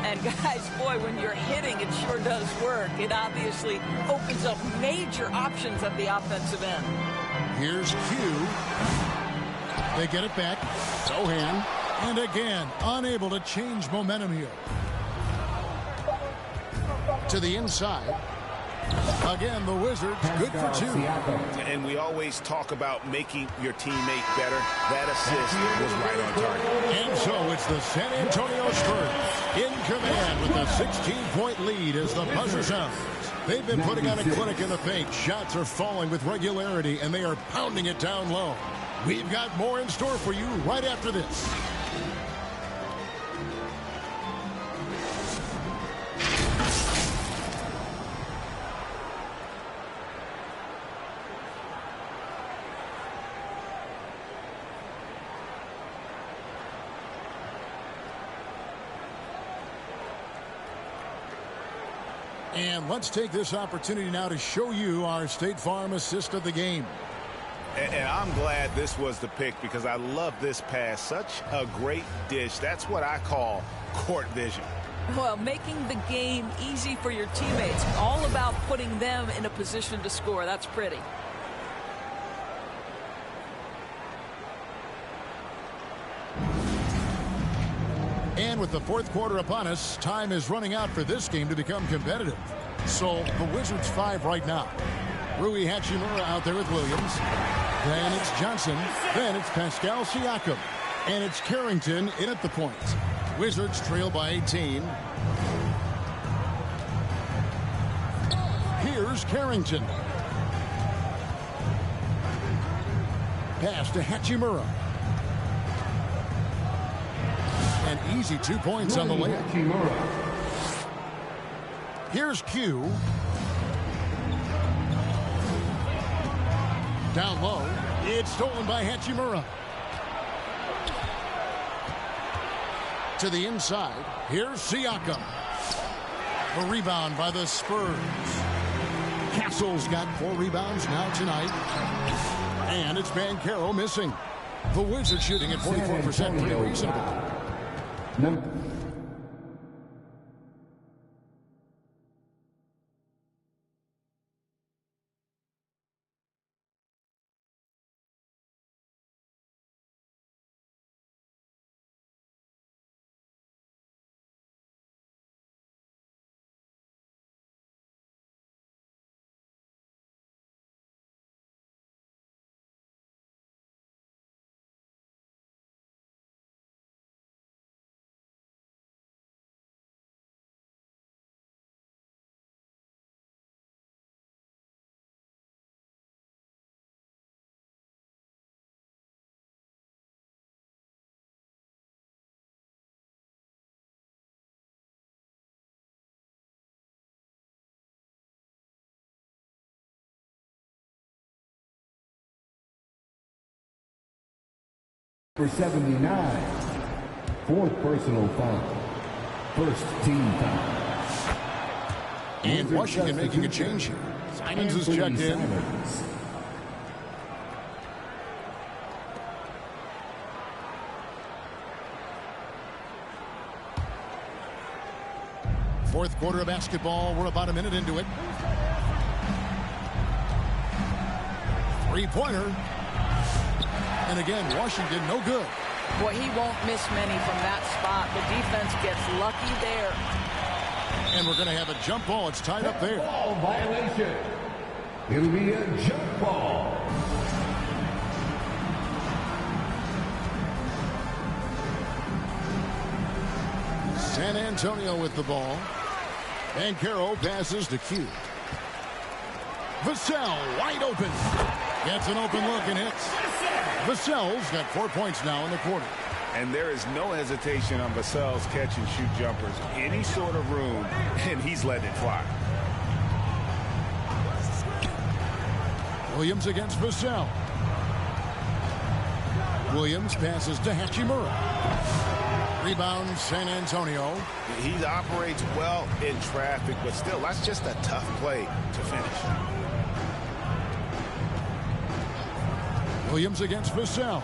And guys, boy, when you're hitting, it sure does work. It obviously opens up major options at the offensive end.
Here's Q. They get it back. Sohan. And again, unable to change momentum here. To the inside. Again, the Wizards good for 2.
And we always talk about making your teammate better. That assist was right on target.
And so it's the San Antonio Spurs in command with a 16-point lead as the buzzer sounds. They've been putting on a clinic in the paint. Shots are falling with regularity, and they are pounding it down low. We've got more in store for you right after this. And let's take this opportunity now to show you our State Farm assist of the game.
And I'm glad this was the pick because I love this pass. Such a great dish. That's what I call court vision.
Well, making the game easy for your teammates. All about putting them in a position to score. That's pretty.
And with the fourth quarter upon us, time is running out for this game to become competitive. So the Wizards 5 right now. Rui Hachimura out there with Williams. Then it's Johnson. Then it's Pascal Siakam. And it's Carrington in at the point. Wizards trail by 18. Here's Carrington. Pass to Hachimura. An easy 2 points on the layup. Here's Q. Down low. It's stolen by Hachimura. To the inside. Here's Siakam. The rebound by the Spurs. Castle's got 4 rebounds now tonight. And it's Banchero missing. The Wizards shooting at 44%. Pretty reasonable.
For 79, fourth personal foul, first team foul.
And Washington making a change here. Simons is checked in. Fourth quarter of basketball. We're about a minute into it. Three-pointer. And again, Washington no good.
Boy, he won't miss many from that spot. The defense gets lucky there.
And we're going to have a jump ball. It's tied up there.
Ball violation. It'll be a jump ball.
San Antonio with the ball. Banchero passes to Q. Vassell wide open. Gets an open look and hits. Vassell's got 4 points now in the quarter.
And there is no hesitation on Vassell's catch-and-shoot jumpers. Any sort of room, and he's letting it fly.
Williams against Vassell. Williams passes to Hachimura. Rebound, San Antonio.
He operates well in traffic, but still, that's just a tough play to finish.
Williams against Vassell.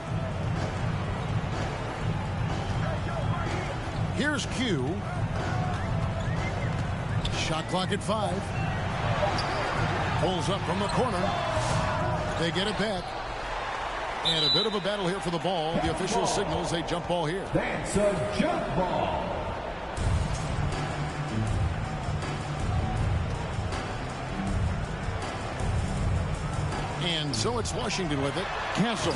Here's Q. Shot clock at 5. Pulls up from the corner. They get it back. And a bit of a battle here for the ball. The official signals a jump ball here.
That's a jump ball.
And so it's Washington with it. Castle.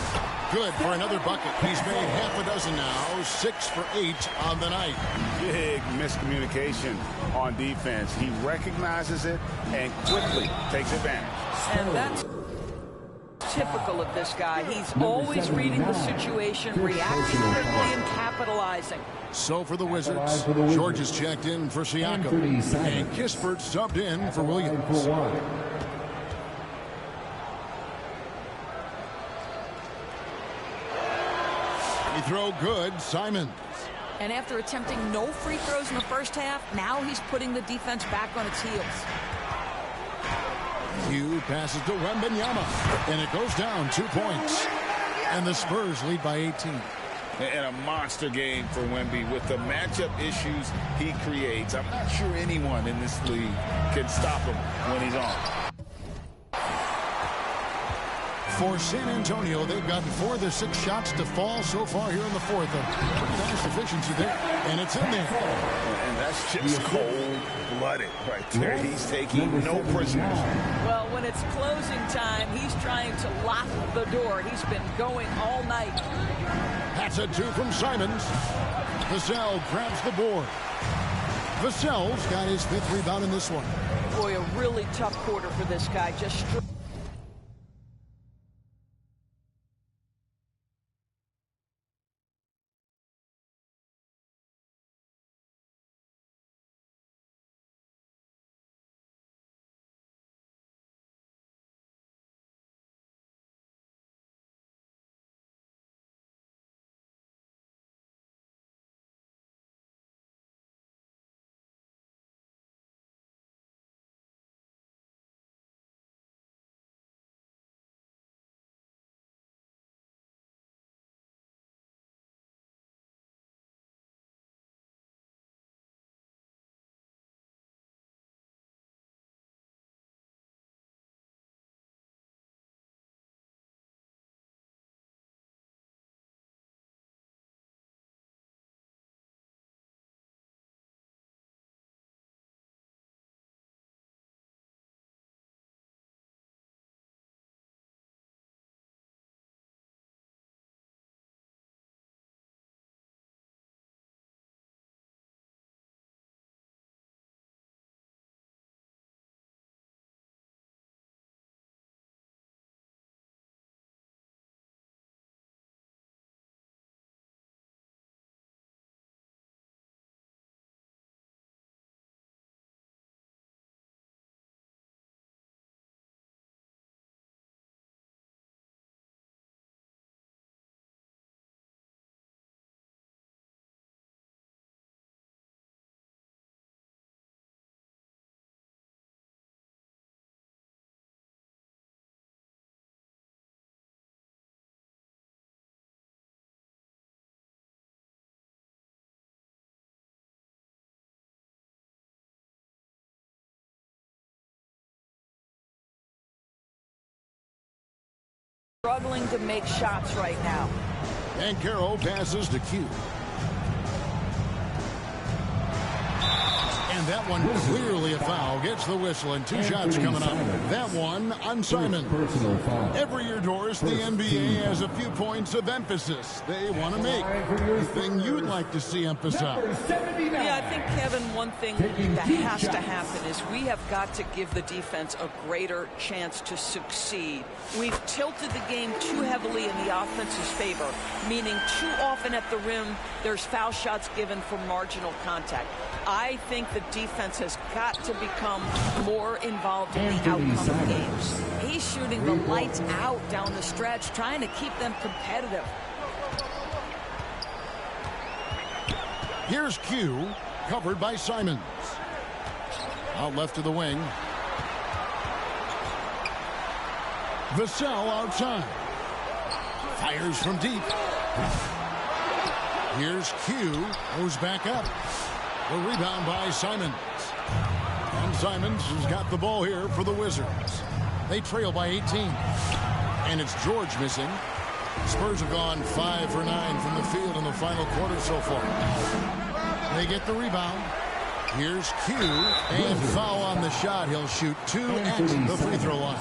Good for another bucket. He's made half a dozen now. 6 for 8 on the night.
Big miscommunication on defense. He recognizes it and quickly takes advantage.
And that's typical of this guy. He's always reading the situation, reacting quickly, and capitalizing.
So for the Wizards, George is checked in for Siakam. And Kispert subbed in for Williams. Free throw good, Simons.
And after attempting no free throws in the first half, now he's putting the defense back on its heels.
Q passes to Wembanyama, and it goes down 2 points. And the Spurs lead by 18.
And a monster game for Wemby with the matchup issues he creates. I'm not sure anyone in this league can stop him when he's on.
For San Antonio, they've gotten 4 of their 6 shots to fall so far here in the fourth. A pretty nice efficiency there, and it's in there.
And that's just cold-blooded right there. He's taking no prisoners.
Well, when it's closing time, he's trying to lock the door. He's been going all night.
That's a 2 from Simons. Vassell grabs the board. Vassell's got his 5th rebound in this one.
Boy, a really tough quarter for this guy. Just struggling to make shots right now.
And Carroll passes to Q. And And that one clearly a foul. Gets the whistle and two shots coming up. That one on Simon. Every year, Doris, the NBA has a few points of emphasis they want to make. The thing you'd like to see emphasized.
Yeah, I think, Kevin, one thing that has to happen is we have got to give the defense a greater chance to succeed. We've tilted the game too heavily in the offense's favor, meaning too often at the rim there's foul shots given for marginal contact. I think the defense has got to become more involved in the outcome of games. He's shooting the lights out down the stretch, trying to keep them competitive.
Here's Q, covered by Simons. Out left to the wing. Vassell outside. Fires from deep. Here's Q, goes back up. The rebound by Simons. And Simons has got the ball here for the Wizards. They trail by 18. And it's George missing. Spurs have gone 5 for 9 from the field in the final quarter so far. They get the rebound. Here's Q. And foul on the shot. He'll shoot 2 at the free throw line.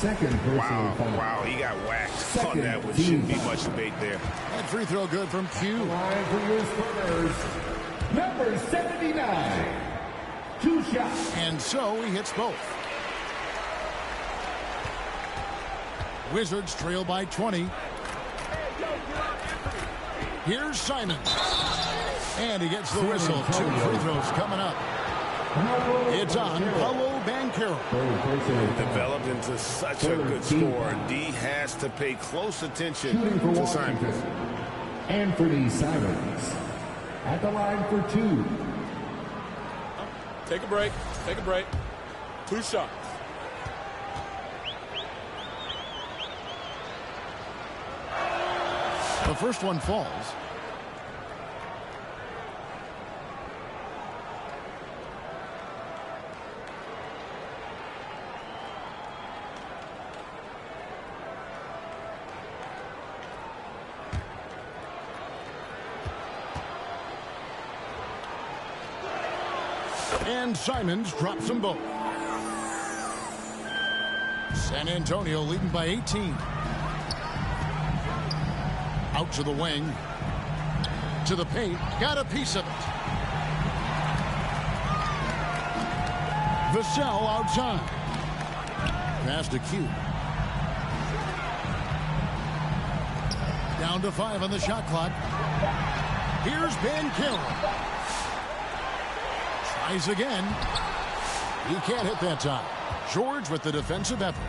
Wow, he got whacked on that one. Shouldn't be much debate there.
That free throw good from Q.
Number 79. 2 shots.
And so he hits both. Wizards trail by 20. Here's Simons. And he gets the whistle. 2 free throws coming up. It's on Paolo Banchero.
Developed into such a good scorer. D has to pay close attention to Simons.
Anthony Simons at the line for 2.
Take a break. Take a break. 2 shots.
The first one falls. And Simons drops them both. San Antonio leading by 18. Out to the wing. To the paint. Got a piece of it. Vassell outside. Pass to Q. Down to 5 on the shot clock. Here's Banchero. Tries again. He can't hit that time. George with the defensive effort.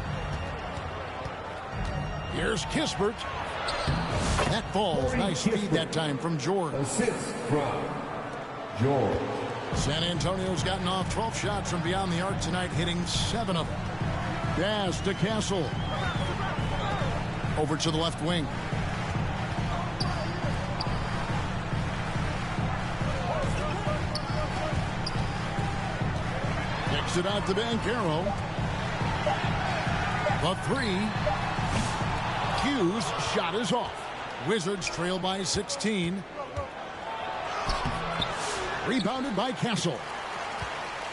Here's Kispert. That falls. Nice speed that time from George.
Assist from George.
San Antonio's gotten off 12 shots from beyond the arc tonight, hitting 7 of them. Pass to Castle. Over to the left wing. Kicks it out to Banchero. The 3. Q's shot is off. Wizards trail by 16. Rebounded by Castle.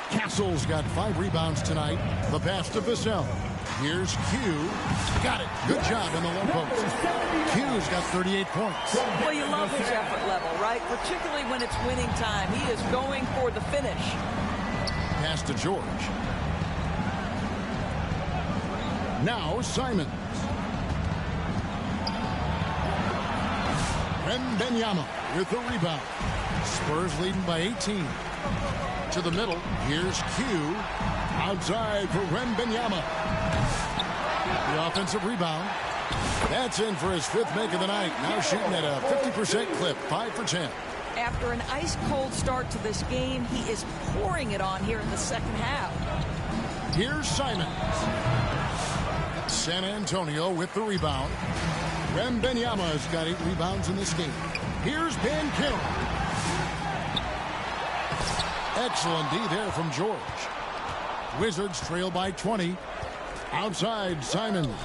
Castle's got 5 rebounds tonight. The pass to Vassell. Here's Q. Got it. Good job in the low post. Q's got 38 points.
Well, you love his effort level, right? Particularly when it's winning time. He is going for the finish.
Pass to George. Now Simons. Wembanyama with the rebound. Spurs leading by 18. To the middle. Here's Q. Outside for Wembanyama. The offensive rebound. That's in for his 5th make of the night. Now shooting at a 50% clip. 5 for 10.
After an ice-cold start to this game, he is pouring it on here in the second half.
Here's Simons. San Antonio with the rebound. Wembanyama has got 8 rebounds in this game. Here's Banchero. Excellent D there from George. Wizards trail by 20. Outside Simons.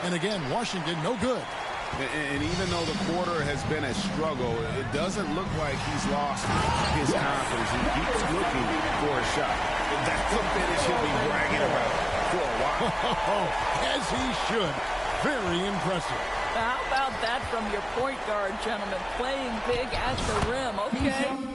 And again, Washington no good.
And even though the quarter has been a struggle, it doesn't look like he's lost his confidence. He keeps looking for a shot. That's a finish he'll be bragging about for a while.
As he should. Very impressive.
How about that from your point guard, gentlemen? Playing big at the rim, okay?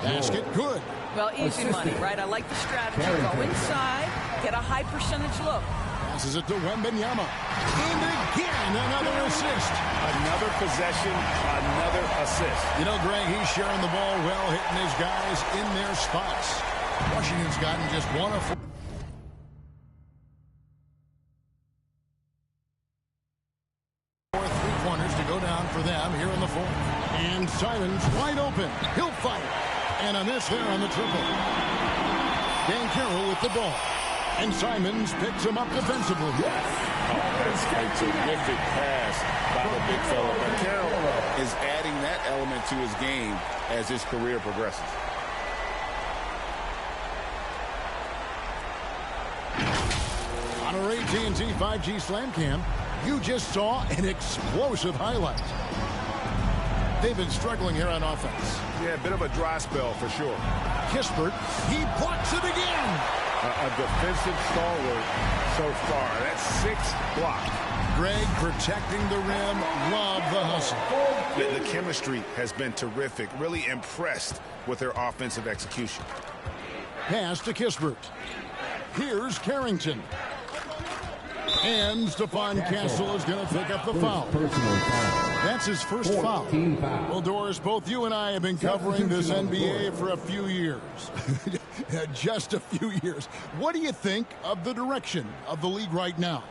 Basket good.
Well, easy money, right? I like the strategy. Go inside, get a high percentage look.
Passes it to Wembanyama. And again, another assist.
Another possession, another assist.
You know, Greg, he's sharing the ball well, hitting his guys in their spots. Washington's gotten just 1 of 4. Three-pointers to go down for them here in the fourth. And Simons wide open. He'll fight. And a miss there on the triple. Banchero with the ball. And Simons picks him up defensively.
That's a terrific pass by the big fella. Banchero is adding that element to his game as his career progresses.
On our AT&T 5G Slam Cam, you just saw an explosive highlight. They've been struggling here on offense.
Yeah, a bit of a dry spell for sure.
Kispert, he blocks it again.
A defensive stalwart so far. That's 6 blocks.
Greg protecting the rim. Love the hustle.
The chemistry has been terrific. Really impressed with their offensive execution.
Pass to Kispert. Here's Carrington. And Stephon Castle is going to pick up the foul. That's his first foul. Well, Doris, both you and I have been covering this NBA for a few years. Just a few years. What do you think of the direction of the league right now?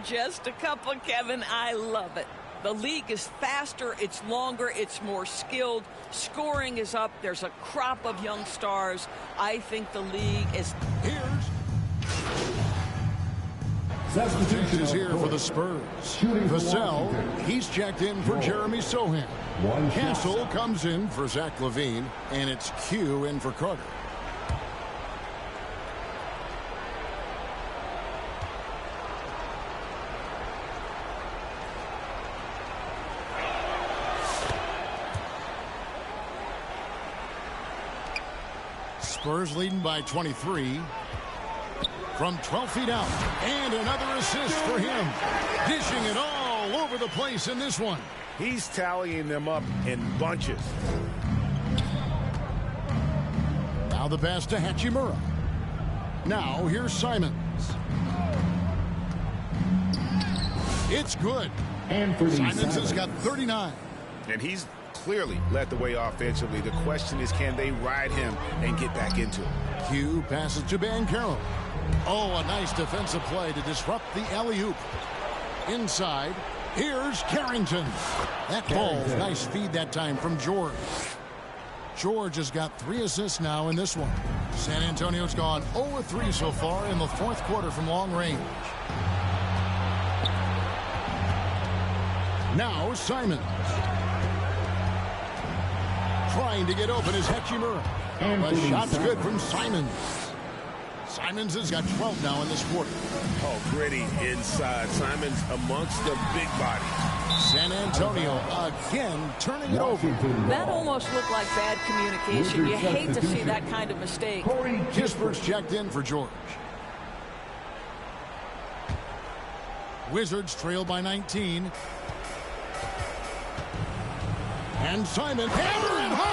Just a couple, Kevin. I love it. The league is faster, it's longer, it's more skilled. Scoring is up. There's a crop of young stars. I think the league is...
Substitution is here for the Spurs. Vassell, he's checked in for Jeremy Sohan. Castle comes in for Zach LaVine, and it's Q in for Carter. Spurs leading by 23. From 12 feet out. And another assist for him. Dishing it all over the place in this one.
He's tallying them up in bunches.
Now the pass to Hachimura. Now here's Simons. It's good. Simons has got 39.
And he's clearly led the way offensively. The question is, can they ride him and get back into it?
Q passes to Banchero. Oh, a nice defensive play to disrupt the alley-oop. Inside, here's Carrington. That ball, nice feed that time from George. George has got 3 assists now in this one. San Antonio's gone 0-3 so far in the fourth quarter from long range. Now Simons. Trying to get open is Hachimura. The shot's good from Simons. Simons has got 12 now in this quarter.
Oh, gritty inside. Simons amongst the big bodies.
San Antonio again turning it over.
That almost looked like bad communication. You hate to see that kind of mistake.
Kispert's checked in for George. Wizards trail by 19. And Simon hammering home!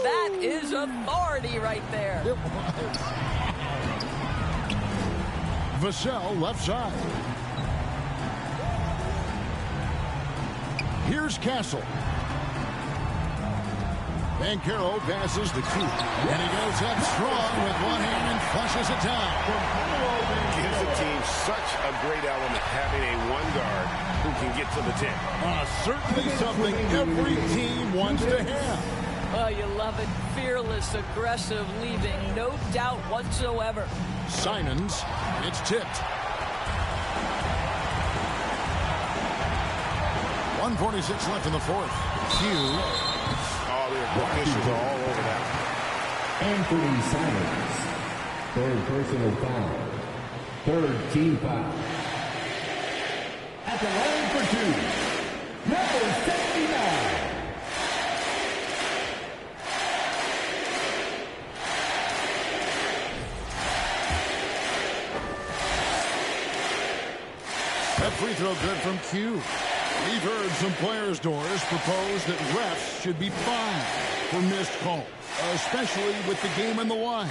That is authority right there.
It was. Vassell left side. Here's Castle. Banchero passes the key. And he goes up strong with one hand and flushes it down.
Gives the team such a great element having a one guard who can get to the 10.
Certainly something every team wants to have.
Oh, you love it. Fearless, aggressive, leaving no doubt whatsoever.
Simons, it's tipped. 1:46 left in the fourth. Q.
Oh, the officials are all over that.
Anthony Simons. Third personal foul. Third team foul. At the line for 2. Number 79.
That free throw good from Q. We've heard some players, Doris, propose that refs should be fined for missed calls, especially with the game on the line.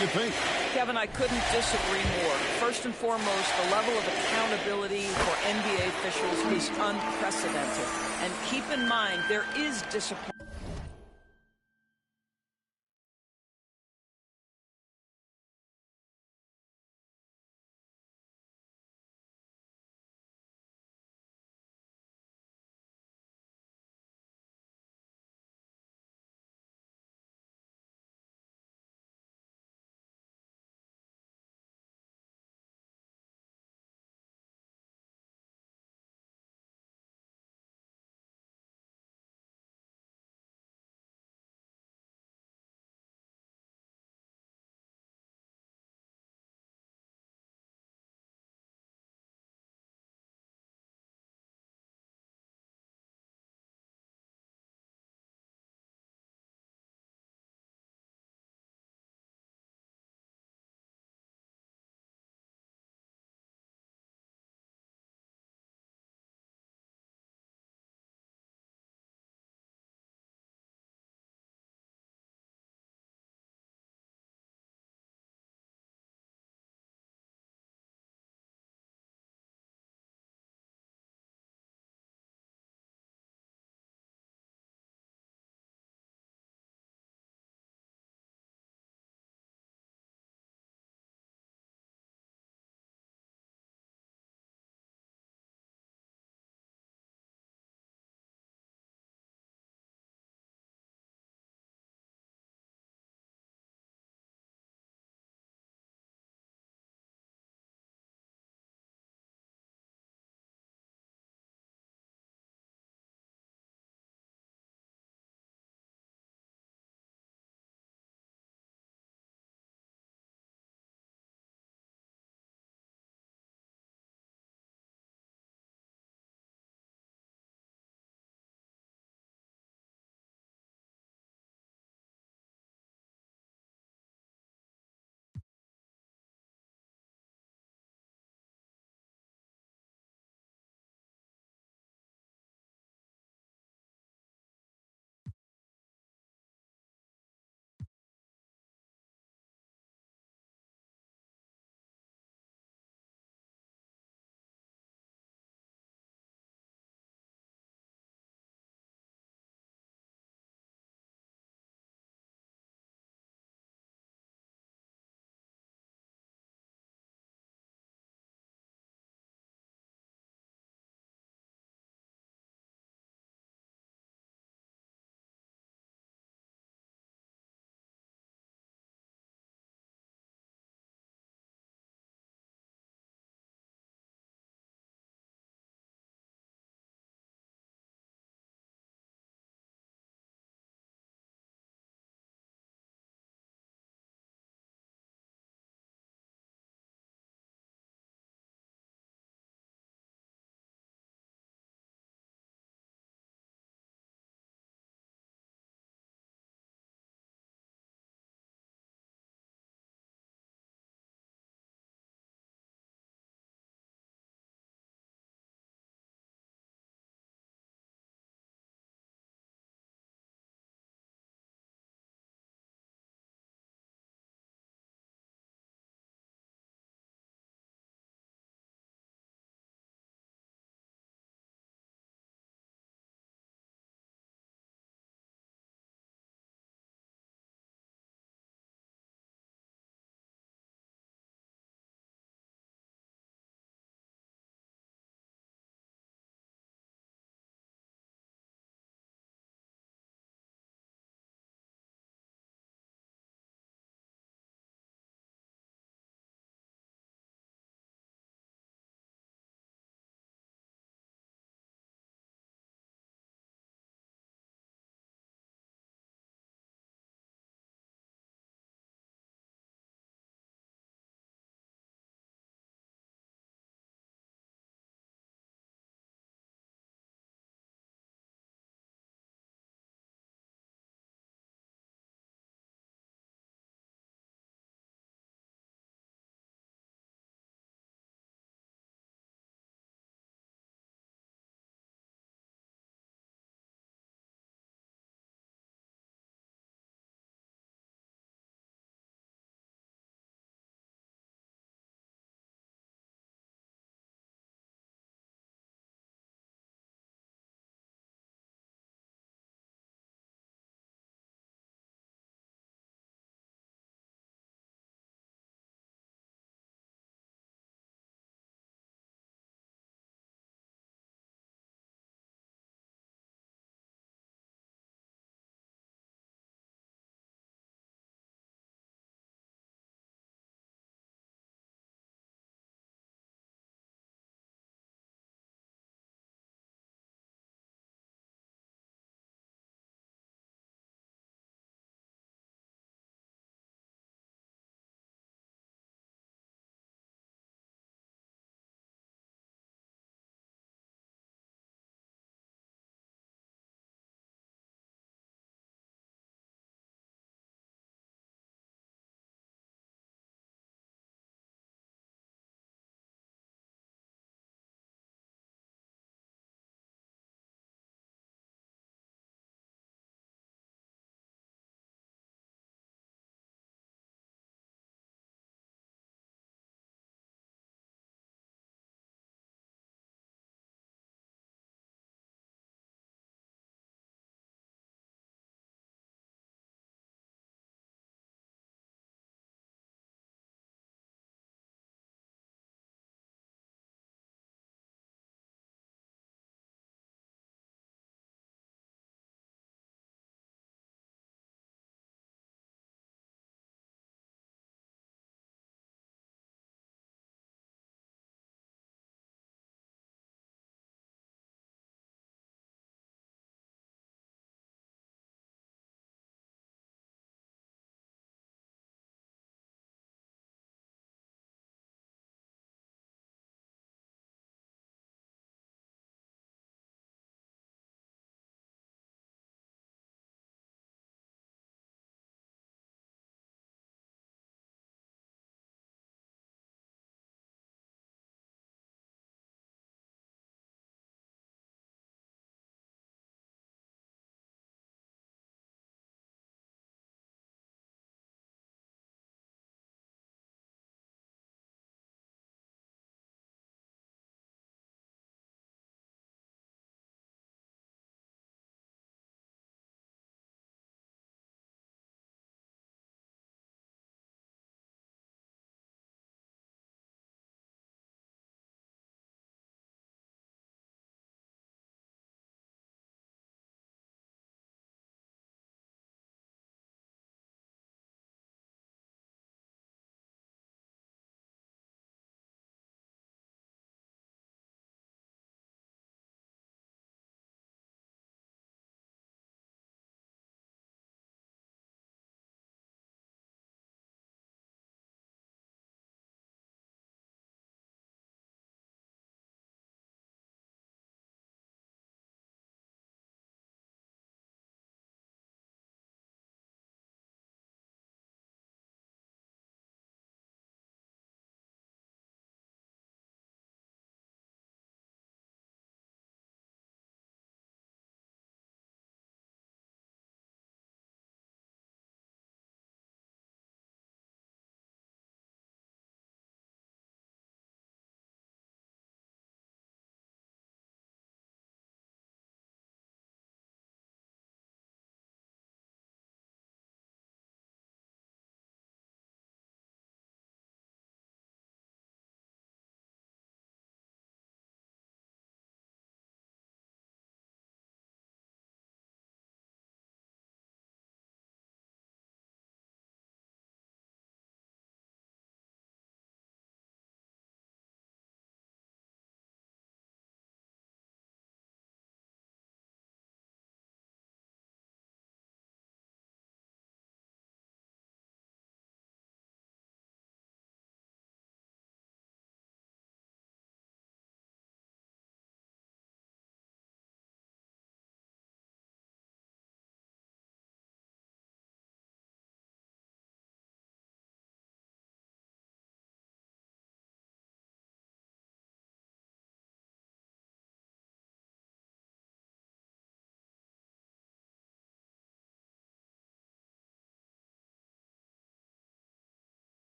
You think?
Kevin, I couldn't disagree more. First and foremost, the level of accountability for NBA officials is unprecedented. And keep in mind, there is disappointment.